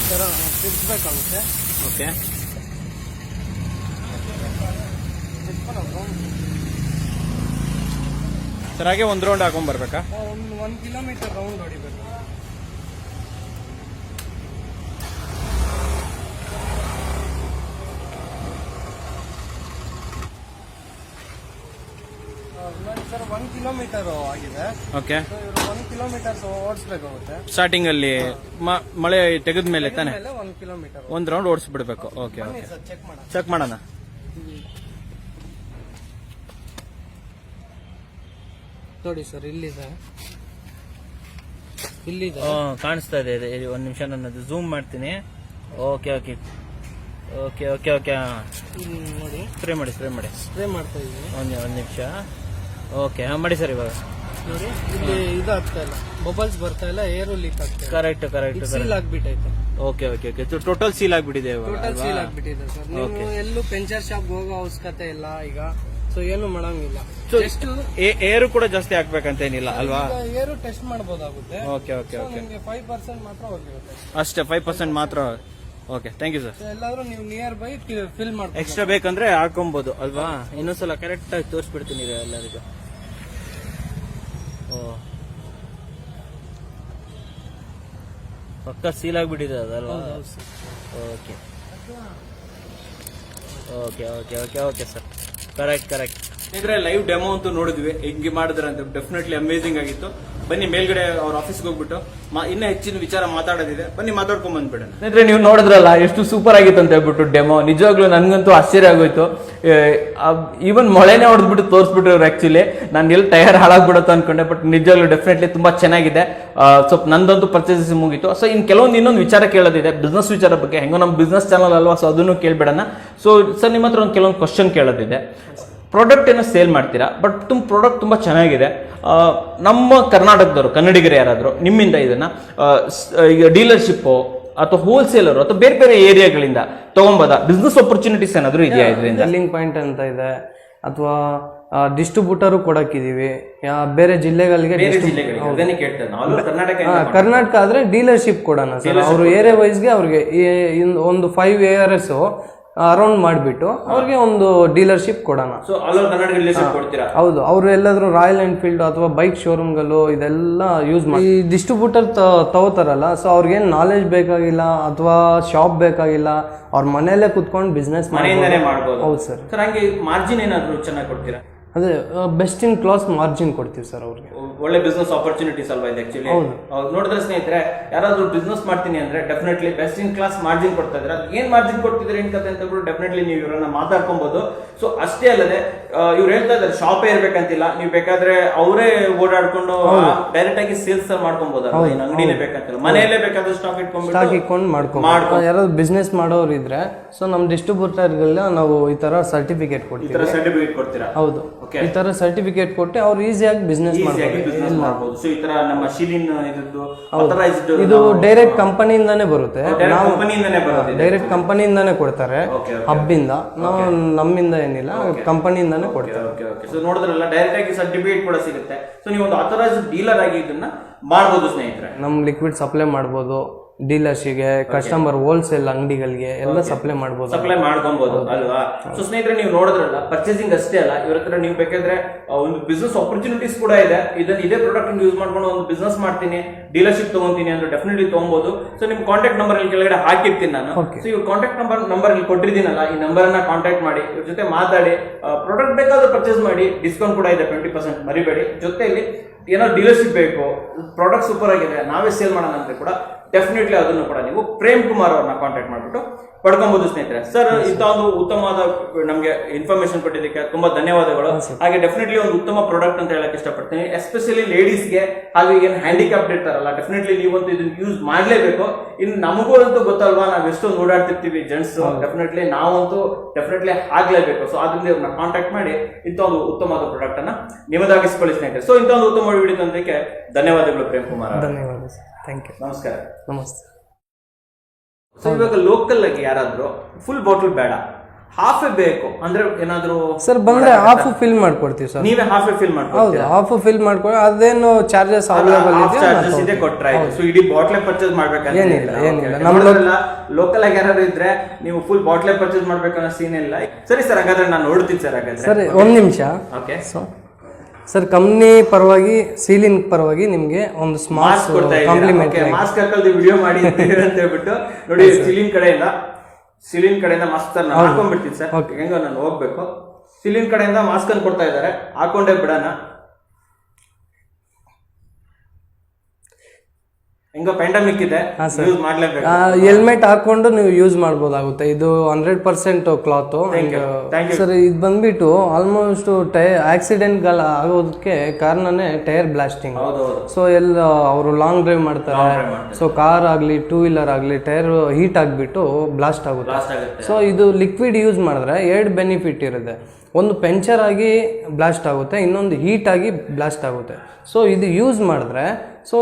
ಈ ತರ ತಿರ್ಸ್ಬೇಕಾಗುತ್ತೆ. ಓಕೆ. ಸರ್ ಹಾಗೆ ಒಂದ್ ರೌಂಡ್ ಹಾಕೊಂಡ್ ಬರ್ಬೇಕಾ? 1 ಕಿಲೋಮೀಟರ್ ರೌಂಡ್ ಹೊಡಿಬೇಕು. ನೋಡಿ ಸರ್, 1 ಕಿಲೋಮೀಟರ್ ಆಗಿದೆ. ಓಕೆ. 1 ಕಿಲೋಮೀಟರ್ ಓಡಿಸ್ಬೇಕಾಗುತ್ತೆ. ಸ್ಟಾರ್ಟಿಂಗ್ ಅಲ್ಲಿ ಮಳೆ ತೆಗೆದ ಮೇಲೆ ತಾನೆ 1 ಕಿಲೋಮೀಟರ್ ಒಂದ್ ರೌಂಡ್ ಓಡಿಸ್ಬಿಡ್ಬೇಕು. Okay okay. ಚೆಕ್ ಮಾಡೋಣ. ನೋಡಿ ಸರ್, ಇಲ್ಲಿದೆ. ಕಾಣಿಸ್ತಾ ಇದೆ. ಒಂದ್ ನಿಮಿಷ, ನಾನು ಝೂಮ್ ಮಾಡ್ತೀನಿ. Okay okay okay okay okay. ನೋಡಿ, ಸ್ಪ್ರೇ ಮಾಡಿ ಸ್ಪ್ರೇ ಮಾಡ್ತಾ ಇದೀವಿ. ಒಂದ್ ನಿಮಿಷ. ಓಕೆ, ಮಾಡಿ ಸರ್. ಇವಾಗ ನೋಡಿ, ಇಲ್ಲಿ ಇದಾಗ್ತಾ ಇಲ್ಲ, ಬಬಲ್ಸ್ ಬರ್ತಾ ಇಲ್ಲ, ಏರು ಲೀಕ್ ಆಗ್ತಾ ಇಲ್ಲ. ಕರೆಕ್ಟ್ ಸೀಲ್ ಆಗ್ಬಿಟ್ಟೈತೆ. Okay okay okay total seal ಆಗ್ಬಿಟ್ಟಿದೆ ಟೋಟಲ್ ಸೀಲ್ ಆಗ್ಬಿಟ್ಟಿದೆ ಸರ್. ನೀವು ಎಲ್ಲೂ ಪಂಚರ್ ಶಾಪ್ ಹೋಗೋ ಅವಶ್ಯಕತೆ ಇಲ್ಲ ಈಗ. ಸೊ ಏನು ಮಾಡಂಗಿಲ್ಲ. ಜಸ್ಟ್ ಏರು ಕೂಡ ಜಾಸ್ತಿ ಹಾಕ್ಬೇಕಂತೇನಿಲ್ಲ ಅಲ್ವಾ? ಏರು ಟೆಸ್ಟ್ ಮಾಡಬಹುದಾಗುತ್ತೆ. ಓಕೆ ಓಕೆ ಓಕೆ 5% ಮಾತ್ರ ಹೋಗಿರುತ್ತೆ ಅಷ್ಟೇ, 5% ಮಾತ್ರ. Okay, thank you sir. ಎಲ್ಲಾದ್ರೂ ನೀವು ನಿಯರ್ ಬೈ ಫಿಲ್ ಮಾಡ್ಬೋದು. ಎಕ್ಸ್ಟ್ರಾ ಬೇಕಂದ್ರೆ ಹಾಕೊಬಹುದು ಅಲ್ವಾ? ಇನ್ನೊಂದ್ಸಲ ಕರೆಕ್ಟ್ ಆಗಿ ತೋರಿಸ್ಬಿಡ್ತೀನಿ ಎಲ್ಲರಿಗೂ. ಓ, ಪಕ್ಕ ಸೀಲ್ ಆಗ್ಬಿಟ್ಟಿದೆ ಅದಲ್ವಾ? Okay okay okay okay okay sir, correct. ಇದ್ರೆ ಲೈವ್ ಡೆಮೋ ಅಂತೂ ನೋಡಿದ್ವಿ, ಹೆಂಗೆ ಮಾಡಿದ್ರೆ ಅಂತ ಡೆಫಿನೆಟ್ಲಿ ಅಮೇಸಿಂಗ್ ಆಗಿತ್ತು. ಬನ್ನಿ ಮೇಲ್ಗಡೆ ಅವ್ರ ಆಫೀಸ್ಗೆ ಹೋಗ್ಬಿಟ್ಟು ಇನ್ನೂ ಹೆಚ್ಚಿನ ವಿಚಾರ ಮಾತಾಡೋದಿದೆ, ಬನ್ನಿ ಮಾತಾಡ್ಕೊಂಡ್ ಬಂದ್ಬಿಡೋಣ. ಸ್ನೇಹಿತರೆ, ನೀವು ನೋಡಿದ್ರಲ್ಲ ಎಷ್ಟು ಸೂಪರ್ ಆಗಿತ್ತು ಅಂತ ಹೇಳ್ಬಿಟ್ಟು ಡೆಮೋ. ನಿಜವಾಗ್ಲೂ ನನ್ಗಂತೂ ಆಶ್ಚರ್ಯ ಆಗೋಯ್ತು. ಈವನ್ ಮೊಳೆನೇ ಹೊಡೆದ್ಬಿಟ್ಟು ತೋರಿಸ್ಬಿಟ್ರು ಅವ್ರು. ಆಕ್ಚುಲಿ ನಾನು ಎಲ್ಲಿ ಟೈರ್ ಹಾಳಾಗ್ಬಿಡುತ್ತೆ ಅನ್ಕೊಂಡೆ, ಬಟ್ ನಿಜವಾಗ್ಲೂ ಡೆಫಿನೆಟ್ಲಿ ತುಂಬಾ ಚೆನ್ನಾಗಿದೆ. ಸ್ವಲ್ಪ ನಂದಂತೂ ಪರ್ಚೇಸ್ ಮುಗೀತು. ಸೊ ಇನ್ನೊಂದು ವಿಚಾರ ಕೇಳೋದಿದೆ, ಬಿಸ್ನೆಸ್ ವಿಚಾರ ಬಗ್ಗೆ. ಹೆಂಗೋ ನಮ್ಮ ಬಿಸ್ನೆಸ್ ಚಾನಲ್ ಅಲ್ವಾ, ಸೊ ಅದನ್ನು ಕೇಳ್ಬಿಡೋಣ. ಸೊ ಸರ್, ನಿಮ್ಮ ಹತ್ರ ಒಂದು ಕೆಲವೊಂದು ಕ್ವಶನ್ ಕೇಳೋದಿದೆ. ಪ್ರಾಡಕ್ಟ್ ಏನೋ ಸೇಲ್ ಮಾಡ್ತೀರಾ, ಬಟ್ ಪ್ರಾಡಕ್ಟ್ ತುಂಬ ಚೆನ್ನಾಗಿದೆ. ನಮ್ಮ ಕರ್ನಾಟಕದವರು, ಕನ್ನಡಿಗರು ಯಾರಾದರೂ ನಿಮ್ಮಿಂದ ಇದನ್ನ ಈಗ ಡೀಲರ್ಶಿಪ್ಪು ಅಥವಾ ಹೋಲ್ಸೇಲರು ಅಥವಾ ಬೇರೆ ಬೇರೆ ಏರಿಯಾಗಳಿಂದ ತಗೊಂಬೋದ ಬಿಸ್ನೆಸ್ ಆಪರ್ಚುನಿಟೀಸ್ ಏನಾದರೂ ಇದೆಯಾ ಇದರಿಂದ? ಸೆಲ್ಲಿಂಗ್ ಪಾಯಿಂಟ್ ಅಂತ ಇದೆ, ಅಥವಾ ಡಿಸ್ಟ್ರಿಬ್ಯೂಟರು ಕೊಡಕ್ಕಿದೀವಿ ಬೇರೆ ಜಿಲ್ಲೆಗಳಿಗೆ. ಕರ್ನಾಟಕ ಆದ್ರೆ ಡೀಲರ್ಶಿಪ್ ಕೊಡೋಣ ಸರ್. ಅವರು ಏರಿಯಾ ವೈಸ್ಗೆ ಅವ್ರಿಗೆ ಒಂದು 5 ARS ಅರೌಂಡ್ ಮಾಡಿಬಿಟ್ಟು ಅವ್ರಿಗೆ ಒಂದು ಡೀಲರ್ಶಿಪ್ ಕೊಡೋಣ. ಹೌದು, ಅವ್ರು ಎಲ್ಲಾದ್ರೂ ರಾಯಲ್ ಎನ್ಫೀಲ್ಡ್ ಅಥವಾ ಬೈಕ್ ಶೋರೂಮ್ಗಳು ಇದೆಲ್ಲ ಯೂಸ್ ಮಾಡಿ ಈ ಡಿಸ್ಟ್ರಿಬ್ಯೂಟರ್ ತಗೋತಾರಲ್ಲ. ಸೊ ಅವ್ರಿಗೇನು ನಾಲೆಜ್ ಬೇಕಾಗಿಲ್ಲ ಅಥವಾ ಶಾಪ್ ಬೇಕಾಗಿಲ್ಲ, ಅವ್ರ ಮನೆಯಲ್ಲೇ ಕುತ್ಕೊಂಡು ಬಿಸ್ನೆಸ್ ಮಾಡ್ಬೋದು. ಹೌದು ಸರ್. ಹಂಗೆ ಮಾರ್ಜಿನ್ ಏನಾದ್ರು ಚೆನ್ನಾಗಿ ಕೊಡ್ತೀರಾ? ಅದೇ ಬೆಸ್ಟ್ ಇನ್ ಕ್ಲಾಸ್ ಮಾರ್ಜಿನ್ ಕೊಡ್ತೀವಿ ಸರ್ ಅವ್ರಿಗೆ. ಒಳ್ಳೆ ಬಿಸ್ನೆಸ್ ಆಪರ್ಚುನಿಟೀಸ್ ಅಲ್ವಾ ಇದು ಆಕ್ಚುಲಿ? ನೋಡಿದ್ರೆ ಸ್ನೇಹಿತರೆ, ಯಾರಾದ್ರೂ ಬಿಸ್ನೆಸ್ ಮಾಡ್ತೀನಿ ಅಂದ್ರೆ definitely best in class margin ಕೊಡ್ತಾ ಇದ್ರೆ, ಏನ್ ಮಾರ್ಜಿನ್ ಕೊಡ್ತಿದ್ರೆ ಏನ್ ಕತೆ ಅಂತ ಡೆಫಿನೆಟ್ಲಿ ನೀವು ಇವರನ್ನ ಮಾತಾಡ್ಕೊಬಹುದು. ಸೊ ಅಷ್ಟೇ ಅಲ್ಲದೆ ಇವ್ರು ಹೇಳ್ತಾ ಇದ್ದಾರೆ ಶಾಪೇ ಇರ್ಬೇಕಂತಿಲ್ಲ, ನೀವು ಬೇಕಾದ್ರೆ ಅವರೇ ಓಡಾಡ್ಕೊಂಡು ಡೈರೆಕ್ಟ್ ಆಗಿ ಸೇಲ್ಸ್ ಮಾಡ್ಕೊಬಹುದು. ಅಂಗಡಿನೇ ಬೇಕಂತಿಲ್ಲ, ಮನೆಯಲ್ಲೇ ಬೇಕಾದ್ರೆ ಸ್ಟಾಕ್ ಇಟ್ಕೊಂಡು ಮಾಡ್ಕೊಂಡು ಯಾರಾದ್ರು ಬಿಸ್ನೆಸ್ ಮಾಡೋರು ಇದ್ರೆ, ಸೊ ನಮ್ ಡಿಸ್ಟ್ರಿಬ್ಯೂಟರ್ಗೆಲ್ಲ ನಾವು ಈ ತರ ಸರ್ಟಿಫಿಕೇಟ್ ಕೊಡ್ತೀರಾ? ಹೌದು, ಈ ತರ ಸರ್ಟಿಫಿಕೇಟ್ ಕೊಟ್ಟು ಅವ್ರು ಈಸಿಯಾಗಿ ಬಿಸ್ನೆಸ್ ಮಾಡಬಹುದು. ಸೊ ಈ ತರ ನಮ್ಮ ಶಿಲಿನ್ ಇದು ಡೈರೆಕ್ಟ್ ಕಂಪನಿಯಿಂದಾನೇ ಬರುತ್ತೆ. ಡೈರೆಕ್ಟ್ ಕಂಪನಿಯಿಂದಾನೇ ಕೊಡ್ತಾರೆ, ಹಬ್ಬಿಂದ. ನಾವು ನಮ್ಮಿಂದ ಏನಿಲ್ಲ, ಕಂಪನಿಯಿಂದಾನೇ ಕೊಡ್ತಾರೆ. ಸೊ ನೋಡಿದ್ರಲ್ಲ, ಡೈರೆಕ್ಟ್ ಆಗಿ ಸರ್ಟಿಫಿಕೇಟ್ ಕೂಡ ಸಿಗುತ್ತೆ. ಸೊ ನೀವು ಒಂದು ಅಥರೈಸ್ಡ್ ಡೀಲರ್ ಆಗಿ ಇದನ್ನ ಮಾಡಬಹುದು ಸ್ನೇಹಿತರೆ. ನಮ್ ಲಿಕ್ವಿಡ್ ಸಪ್ಲೈ ಮಾಡಬಹುದು ಡೀಲರ್ಸ್ಗೆ, ಕಸ್ಟಮರ್ ಹೋಲ್ಸೇಲ್ ಅಂಗಡಿಗಳಿಗೆ ಎಲ್ಲ ಸಪ್ಲೈ ಮಾಡ್ಕೊಬಹುದು ಅಲ್ವಾ? ಸೊ ಸ್ನೇಹಿತರೆ, ನೀವು ನೋಡಿದ್ರಲ್ಲ, ಪರ್ಚೇಸಿಂಗ್ ಅಷ್ಟೇ ಅಲ್ಲ, ಇವ್ರ ಹತ್ರ ನೀವು ಬೇಕಾದ್ರೆ ಒಂದು ಬಿಸ್ನೆಸ್ ಆಪರ್ಚುನಿಟೀಸ್ ಕೂಡ ಇದೆ. ಇದೇ ಪ್ರಾಡಕ್ಟ್ ಯೂಸ್ ಮಾಡ್ಕೊಂಡು ಒಂದು ಬಿಸ್ನೆಸ್ ಮಾಡ್ತೀನಿ, ಡೀಲರ್ಶಿಪ್ ತಗೊಂತೀನಿ ಅಂದ್ರೆ ಡೆಫಿನೆಟ್ಲಿ ತಗೊಬಹುದು. ಸೊ ನಿಮ್ ಕಾಂಟ್ಯಾಕ್ಟ್ ನಂಬರ್ ಇಲ್ಲಿ ಕೆಳಗಡೆ ಹಾಕಿರ್ತೀನಿ ನಾನು. ಸೊ ಇವ್ರ ಕಾಂಟ್ಯಾಕ್ಟ್ ನಂಬರ್ ಇಲ್ಲಿ ಕೊಟ್ಟಿದ್ದೀನಲ್ಲ, ಈ ನಂಬರ್ ಅನ್ನ ಕಾಂಟ್ಯಾಕ್ಟ್ ಮಾಡಿ, ಇವ್ರ ಜೊತೆ ಮಾತಾಡಿ. ಪ್ರಾಡಕ್ಟ್ ಬೇಕಾದ್ರೆ ಪರ್ಚೇಸ್ ಮಾಡಿ, ಡಿಸ್ಕೌಂಟ್ ಕೂಡ ಇದೆ 20% ಮರಿಬೇಡಿ. ಜೊತೆಯಲ್ಲಿ ಏನೋ ಡೀಲರ್ಶಿಪ್ ಬೇಕು, ಪ್ರಾಡಕ್ಟ್ ಸೂಪರ್ ಆಗಿದೆ, ನಾವೇ ಸೇಲ್ ಮಾಡೋಣ ಅಂದ್ರೆ ಕೂಡ ಡೆಫಿನೆಟ್ಲಿ ಅದನ್ನು ಕೂಡ ನೀವು ಪ್ರೇಮ್ ಕುಮಾರ್ ಅವ್ರನ್ನ ಕಾಂಟ್ಯಾಕ್ಟ್ ಮಾಡ್ಬಿಟ್ಟು ಪಡ್ಕೊಬಹುದು ಸ್ನೇಹಿತರೆ. ಸರ್, ಇಂಥ ಒಂದು ಉತ್ತಮವಾದ ನಮಗೆ ಇನ್ಫಾರ್ಮೇಶನ್ ಕೊಟ್ಟಿದ್ದಕ್ಕೆ ತುಂಬಾ ಧನ್ಯವಾದಗಳು. ಹಾಗೆ ಡೆಫಿನೆಟ್ಲಿ ಒಂದು ಉತ್ತಮ ಪ್ರಾಡಕ್ಟ್ ಅಂತ ಹೇಳಕ್ ಇಷ್ಟಪಡ್ತೀನಿ, ಎಸ್ಪೆಷಲಿ ಲೇಡೀಸ್ಗೆ. ಹಾಗೆ ಏನು ಹ್ಯಾಂಡಿಕ್ಯಾಪ್ಟ್ ಇರ್ತಾರಲ್ಲ, ಡೆಫಿನೆಟ್ಲಿ ನೀವಂತೂ ಇದನ್ನ ಯೂಸ್ ಮಾಡ್ಲೇಬೇಕು. ಇನ್ನು ನಮಗೂ ಅಂತೂ ಗೊತ್ತಲ್ವಾ, ನಾವ್ ಎಷ್ಟೊಂದು ಓಡಾಡ್ತಿರ್ತೀವಿ ಜೆಂಟ್ಸ್, ಡೆಫಿನೆಟ್ಲಿ ನಾವಂತೂ ಡೆಫಿನೆಟ್ಲಿ ಆಗ್ಲೇಬೇಕು. ಸೊ ಅದರಿಂದ ಇವ್ರನ್ನ ಕಾಂಟ್ಯಾಕ್ಟ್ ಮಾಡಿ ಇಂಥ ಒಂದು ಉತ್ತಮವಾದ ಪ್ರಾಡಕ್ಟ್ ಅನ್ನ ನಿಮ್ಮದಾಗಿಸ್ಕೊಳ್ಳಿ ಸ್ನೇಹಿತರೆ. ಸೊ ಇಂಥ ಒಂದು ಉತ್ತಮ ವಿಡಿಯೋ ತಂದಕ್ಕೆ ಧನ್ಯವಾದಗಳು ಪ್ರೇಮ್ ಕುಮಾರ್. ಧನ್ಯವಾದ ಸರ್, ಥ್ಯಾಂಕ್ ಯು. ನಮಸ್ಕಾರ. ನಮಸ್ತೆ. ಸೊ ಇವಾಗ ಲೋಕಲ್ ಆಗಿ ಯಾರಾದ್ರೂ ಫುಲ್ ಬಾಟಲ್ ಬೇಡ, ಹಾಫ್ ಬೇಕು ಅಂದ್ರೆ ಏನಾದ್ರು ಸರ್ ಬಂದ್ರೆ ಹಾಫ್ ಫಿಲ್ ಮಾಡ್ಕೊಡ್ತೀವಿ ಸರ್. ನೀವೇ ಹಾಫ್ ಫಿಲ್ ಮಾಡ್ಕೊಡ್ತೀರಾ? ಹೌದು, ಹಾಫ್ ಫಿಲ್ ಮಾಡ್ಕೊಡಿ. ಅದೇನು ಚಾರ್ಜಸ್ ಅವೈಲೇಬಲ್ ಇದೆ ಕೊಟ್ರೆ ಆಯ್ತು. ಸೊ ಇಡೀ ಬಾಟ್ಲೆ ಪರ್ಚೇಸ್ ಮಾಡ್ಬೇಕಂತ ಏನಿಲ್ಲ. ನಮ್ಮಲ್ಲ ಲೋಕಲ್ ಆಗಿ ಯಾರು ಇದ್ರೆ ನೀವು ಫುಲ್ ಬಾಟ್ಲೆ ಪರ್ಚೇಸ್ ಮಾಡ್ಬೇಕನ್ನೋ ಸೀನ್ ಇಲ್ಲ. ಸರಿ ಸರ್, ಹಾಗಾದ್ರೆ ನಾನು ನೋಡ್ತೀನಿ ಸರ್. ಹಾಗಾದ್ರೆ ಸರಿ, ಒಂದ್ ನಿಮಿಷ. ಓಕೆ ಸರ್, ಕಂಪ್ನಿ ಪರವಾಗಿ, ಸೀಲಿಂಗ್ ಪರವಾಗಿ ನಿಮ್ಗೆ ಒಂದು ಸ್ಮಾರ್ಟ್ ಕಾಂಪ್ಲಿಮೆಂಟ್ ಮಾಸ್ಕ್ ಹಾಕಲ್ದು ವಿಡಿಯೋ ಮಾಡಿ ಅಂತ ಹೇಳ್ಬಿಟ್ಟು ನೋಡಿ. ಸಿಲಿನ್ ಕಡೆಯಿಂದ ಮಾಸ್ಕ್ ನಾನು ಹಾಕೊಂಡ್ಬಿಡ್ತೀನಿ ಸರ್. ಹೆಂಗ ನಾನು ಹೋಗ್ಬೇಕು, ಸಿಲಿನ್ ಕಡೆಯಿಂದ ಮಾಸ್ಕ್ ಅನ್ನು ಕೊಡ್ತಾ ಇದ್ದಾರೆ, ಹಾಕೊಂಡೇ ಬಿಡೋಣ. ಹೆಂಗೋ ಪ್ಯಾಂಡಮಿಕ್ ಇದೆ, ಯೂಸ್ ಮಾಡ್ಲೇಬೇಕು. ಹೆಲ್ಮೆಟ್ ಹಾಕೊಂಡು ನೀವು ಯೂಸ್ ಮಾಡ್ಬೋದಾಗುತ್ತೆ. ಇದು 100% ಕ್ಲಾತ್ ಸರ್. ಇದು ಬಂದ್ಬಿಟ್ಟು ಆಲ್ಮೋಸ್ಟ್ ಆಕ್ಸಿಡೆಂಟ್ ಆಗೋದಕ್ಕೆ ಕಾರಣನೇ ಟೈರ್ ಬ್ಲಾಸ್ಟಿಂಗ್. ಸೊ ಎಲ್ಲ ಅವರು ಲಾಂಗ್ ಡ್ರೈವ್ ಮಾಡ್ತಾರೆ, ಸೊ ಕಾರ್ ಆಗ್ಲಿ ಟೂ ವೀಲರ್ ಆಗ್ಲಿ ಟೈರ್ ಹೀಟ್ ಆಗ್ಬಿಟ್ಟು ಬ್ಲಾಸ್ಟ್ ಆಗುತ್ತೆ. ಸೊ ಇದು ಲಿಕ್ವಿಡ್ ಯೂಸ್ ಮಾಡಿದ್ರೆ 2 ಬೆನಿಫಿಟ್ ಇರುತ್ತೆ. ಒಂದು ಪಂಚರ್ ಆಗಿ ಬ್ಲಾಸ್ಟ್ ಆಗುತ್ತೆ, ಇನ್ನೊಂದು ಹೀಟ್ ಆಗಿ ಬ್ಲಾಸ್ಟ್ ಆಗುತ್ತೆ. ಸೊ ಇದು ಯೂಸ್ ಮಾಡಿದ್ರೆ ಸೊ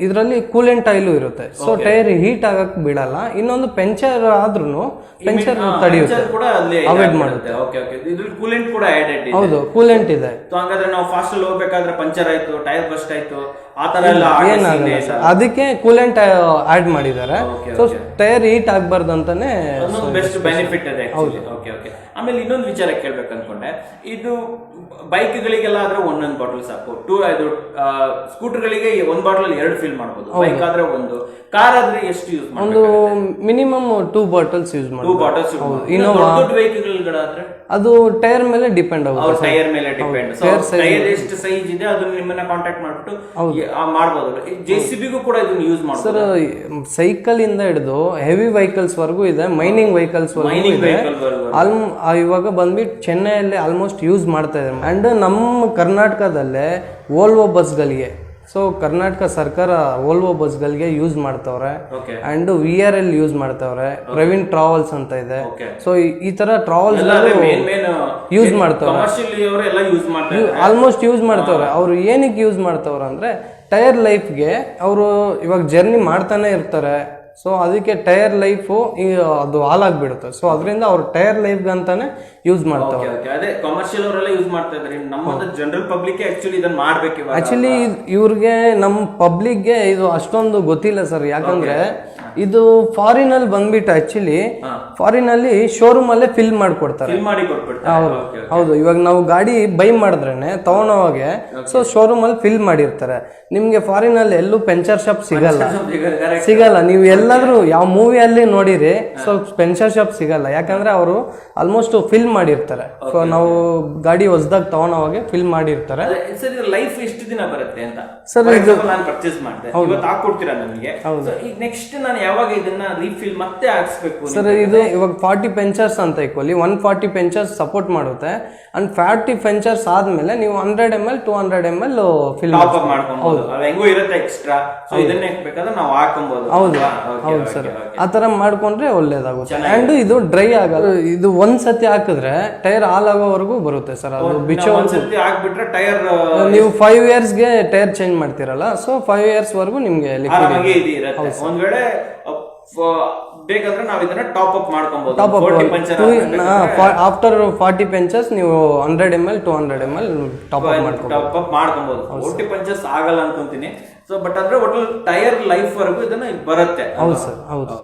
ಇದರಲ್ಲಿ ಕೂಲೆಂಟ್ ಆಯಿಲು ಇರುತ್ತೆ, ಸೊ ಟೈರ್ ಹೀಟ್ ಆಗಕ್ ಬಿಡಲ್ಲ. ಇನ್ನೊಂದು ಪಂಚರ್ ಆದ್ರೂ ಪಂಚರ್ ತಡೆಯುತ್ತೆ, ಕೂಡ ಅಲ್ಲಿ ಅವಾಯ್ಡ್ ಮಾಡುತ್ತೆ. ಓಕೆ ಓಕೆ, ಇದ್ರಲ್ಲಿ ಕೂಲೆಂಟ್ ಕೂಡ ಆಡೆಡ್ ಇದೆ. ಹೌದು, ಕೂಲೆಂಟ್ ಇದೆ. ಸೊ ಹಂಗಾದ್ರೆ ನಾವು ಫಾಸ್ಟ್ ಅಲ್ಲಿ ಹೋಗ್ಬೇಕಾದ್ರೆ ಪಂಚರ್ ಆಯ್ತು, ಟೈರ್ ಬಸ್ಟ್ ಆಯ್ತು, ಆ ತರ ಎಲ್ಲ ಏನಾಗಲ್ಲ ಸರ್, ಅದಕ್ಕೆ ಕೂಲೆಂಟ್ ಆಡ್ ಮಾಡಿದ್ದಾರೆ. ಸೊ ಟೈರ್ ಹೀಟ್ ಆಗ್ಬಾರ್ದು ಅಂತಾನೆ ಅದೊಂದು ಬೆಸ್ಟ್ ಬೆನಿಫಿಟ್ ಇದೆ. Okay okay. ಆಮೇಲೆ ಇನ್ನೊಂದು ವಿಚಾರ ಕೇಳ್ಬೇಕು ಅನ್ಕೊಂಡೆ, ಇದು ಬೈಕ್ ಗಳಿಗೆಲ್ಲ ಆದ್ರೆ ಒಂದೊಂದು ಬಾಟಲ್ ಸಾಕು, ಇದು ಸ್ಕೂಟರ್ ಗಳಿಗೆ ಒಂದ್ ಬಾಟಲ್ 2 ಫಿಲ್ ಮಾಡಬಹುದು, ಬೈಕ್ ಆದ್ರೆ ಒಂದು, ಕಾರ್ ಆದ್ರೆ ಎಷ್ಟು ಯೂಸ್ ಒಂದು ಮಿನಿಮಮ್ 2 ಬಾಟಲ್ಸ್ ಯೂಸ್ ಮಾಡಿ. 2 ಬಾಟಲ್ಸ್. ಇನ್ನೋವಾ ದೊಡ್ಡ ವೆಹಿಕಲ್ಗಳಾದ್ರೆ ಅದು ಟೈರ್ ಮೇಲೆ ಡಿಪೆಂಡ್ ಆಗುತ್ತೆ. ಟೈರ್ ಮೇಲೆ ಡಿಪೆಂಡ್. ಟೈರ್ ಎಷ್ಟು ಸೈಜ್ ಇದೆ ಅದನ್ನ ನಿಮ್ಮನ್ನ ಕಾಂಟ್ಯಾಕ್ಟ್ ಮಾಡ್ಬಿಟ್ಟು ಮಾಡಬಹುದು. JCB-ಗೂ ಕೂಡ ಇದನ್ನ ಯೂಸ್ ಮಾಡಬಹುದು ಸರ್. ಸೈಕಲ್ ಇಂದ ಹಿಡಿದು ಹೆವಿ ವೆಹಿಕಲ್ಸ್ ವರ್ಗೂ ಇದೆ, ಮೈನಿಂಗ್ ವೆಹಿಕಲ್ಸ್ ವರ್ಗೂ ಇದೆ. ಇವಾಗ ಬಂದ್ಬಿಟ್ಟು ಚೆನ್ನೈಯಲ್ಲಿ ಆಲ್ಮೋಸ್ಟ್ ಯೂಸ್ ಮಾಡ್ತಾ ಇದ್ದಾರೆ. ಅಂಡ್ ನಮ್ಮ ಕರ್ನಾಟಕದಲ್ಲೇ ವೋಲ್ವೋ ಬಸ್ಗಳಿಗೆ, ಸೊ ಕರ್ನಾಟಕ ಸರ್ಕಾರ ವೋಲ್ವೋ ಬಸ್ಗಳಿಗೆ ಯೂಸ್ ಮಾಡ್ತವ್ರೆ. ಅಂಡ್ VRL ಯೂಸ್ ಮಾಡ್ತವ್ರೆ, ಪ್ರವೀಣ್ ಟ್ರಾವೆಲ್ಸ್ ಅಂತ ಇದೆ. ಸೊ ಈ ತರ ಟ್ರಾವೆಲ್ಸ್ ಯೂಸ್ ಮಾಡ್ತವ್ರೆ, ಆಲ್ಮೋಸ್ಟ್ ಯೂಸ್ ಮಾಡ್ತವ್ರೆ. ಅವ್ರು ಏನಕ್ಕೆ ಯೂಸ್ ಮಾಡ್ತವ್ರೆ ಅಂದ್ರೆ ಟೈರ್ ಲೈಫ್ಗೆ ಅವರು ಇವಾಗ ಜರ್ನಿ ಮಾಡ್ತಾನೆ ಇರ್ತಾರೆ. ಸೊ ಅದಕ್ಕೆ ಟೈರ್ ಲೈಫು ಅದು ಹಾಳಾಗ್ಬಿಡುತ್ತೆ. ಸೊ ಅದರಿಂದ ಅವ್ರು ಟೈರ್ ಲೈಫ್ ಅಂತಾನೆ ಯೂಸ್ ಮಾಡ್ತಾರೆ. ಅದೇ ಕಮರ್ಷಿಯಲ್ ಅವರೆಲ್ಲ ಯೂಸ್ ಮಾಡ್ತಾ ಇದ್ದಾರೆ. ನಮ್ಮ ಜನರಲ್ ಪಬ್ಲಿಕ್ ಆಕ್ಚುಲಿ ಇದನ್ನ ಮಾಡ್ಬೇಕು. ಆಕ್ಚುಲಿ ಇವ್ರಿಗೆ ನಮ್ಮ ಪಬ್ಲಿಕ್ಗೆ ಇದು ಅಷ್ಟೊಂದು ಗೊತ್ತಿಲ್ಲ ಸರ್, ಯಾಕಂದ್ರೆ ಇದು ಫಾರಿನ್ ಅಲ್ಲಿ ಬಂದ್ಬಿಟ್ಟು ಆಕ್ಚುಲಿ ಫಾರಿನ್ ಅಲ್ಲಿ ಶೋರೂಮ್ ಅಲ್ಲೇ ಫಿಲ್ ಮಾಡ್ಕೊಡ್ತಾರೆ. ಹೌದು, ಇವಾಗ ನಾವು ಗಾಡಿ ಬೈ ಮಾಡಿದ್ರೇನೆ ತಗೊಂಡೋವಾಗೆ ಸೊ ಶೋರೂಮ್ ಅಲ್ಲಿ ಫಿಲ್ ಮಾಡಿರ್ತಾರೆ. ನಿಮ್ಗೆ ಫಾರಿನ್ ಅಲ್ಲಿ ಎಲ್ಲೂ ಪಂಚರ್ ಶಾಪ್ ಸಿಗಲ್ಲ. ನೀವು ಎಲ್ಲಾದ್ರೂ ಯಾವ ಮೂವಿಯಲ್ಲಿ ನೋಡಿರಿ, ಸೊ ಪಂಚರ್ ಶಾಪ್ ಸಿಗಲ್ಲ. ಯಾಕಂದ್ರೆ ಅವರು ಆಲ್ಮೋಸ್ಟ್ ಫಿಲ್ ಮಾಡಿರ್ತಾರೆ. ಸೊ ನಾವು ಗಾಡಿ ಹೊಸದಾಗಿ ತಗೊಂಡೋವಾಗೆ ಫಿಲ್ ಮಾಡಿರ್ತಾರೆ. ಲೈಫ್ ಎಷ್ಟು ದಿನ ಬರುತ್ತೆ ಅಂತ ಸರ್ ಇದು ನಾನು ಪರ್ಚೇಸ್ ಮಾಡಿದೆ, ಇವತ್ತು ಹಾಕೊಡ್ತೀರಾ ನನಗೆ? ಈಗ ನೆಕ್ಸ್ಟ್ ನಾನು ಯಾವಾಗ ಇದನ್ನ ರೀಫಿಲ್ ಮತ್ತೆ ಹಾಕ್ಸ್ಬೇಕು ಸರ್? ಇದು ಇವಾಗ 40 ಪಂಚರ್ಸ್ ಅಂತ ಇಕ್ವಲಿ 140 ಪಂಚರ್ಸ್ ಸಪೋರ್ಟ್ ಮಾಡುತ್ತೆ. ಅಂಡ್ 40 ಪಂಚರ್ಸ್ ಆದ್ಮೇಲೆ ನೀವು 100 ml 200 ml ಫಿಲ್ ಮಾಡ್ಕೊಬಹುದು. ಹೆಂಗೋ ಇರುತ್ತೆ ಎಕ್ಸ್ಟ್ರಾ, ಸೊ ಇದನ್ನೇ ಬೇಕಾದ್ರೆ ನಾವು ಹಾಕೊಬಹುದು. ಹೌದು ಸರ್, ಆತರ ಮಾಡ್ಕೊಂಡ್ರೆ ಒಳ್ಳೇದಾಗುತ್ತೆ. ಅಂಡ್ ಇದು ಡ್ರೈ ಆಗಲ್ಲ. ಇದು ಒಂದ್ಸತಿ ಹಾಕಿದ್ರೆ ಟೈರ್ ಹಾಳಾಗೋವರೆಗೂ ಬರುತ್ತೆ ಸರ್. ಅದು ಬಿಚ್ಚೋ ಒಂದ್ಸತಿ ಹಾಕ್ಬಿಟ್ರೆ ಟೈರ್ ನೀವು 5 yearsಗೆ ಟೈರ್ ಚೇಂಜ್ ಮಾಡ್ತಿರಲ್ಲ, ಸೊ 5 years ವರೆಗೂ ನಿಮ್ಗೆ ಒಂದ್ ವೇಳೆ ಬೇಕಂದ್ರೆ ನಾವು ಇದನ್ನ ಟಾಪ್ ಅಪ್ ಮಾಡ್ಕೊಬಹುದು. ಆಫ್ಟರ್ 40 ಪಂಚರ್ಸ್ ನೀವು 100 ml 200 ml ಟಾಪ್ ಅಪ್ ಮಾಡ್ಕೊಬಹುದು. 40 ಪಂಚರ್ಸ್ ಆಗಲ್ಲ ಅನ್ಕೊಂತೀನಿ. ಸೊ ಬಟ್ ಅಂದ್ರೆ ಒಟ್ಟು ಟೈರ್ ಲೈಫ್ ವರೆಗೂ ಇದನ್ನ ಬರುತ್ತೆ. ಹೌದು ಸರ್, ಹೌದು.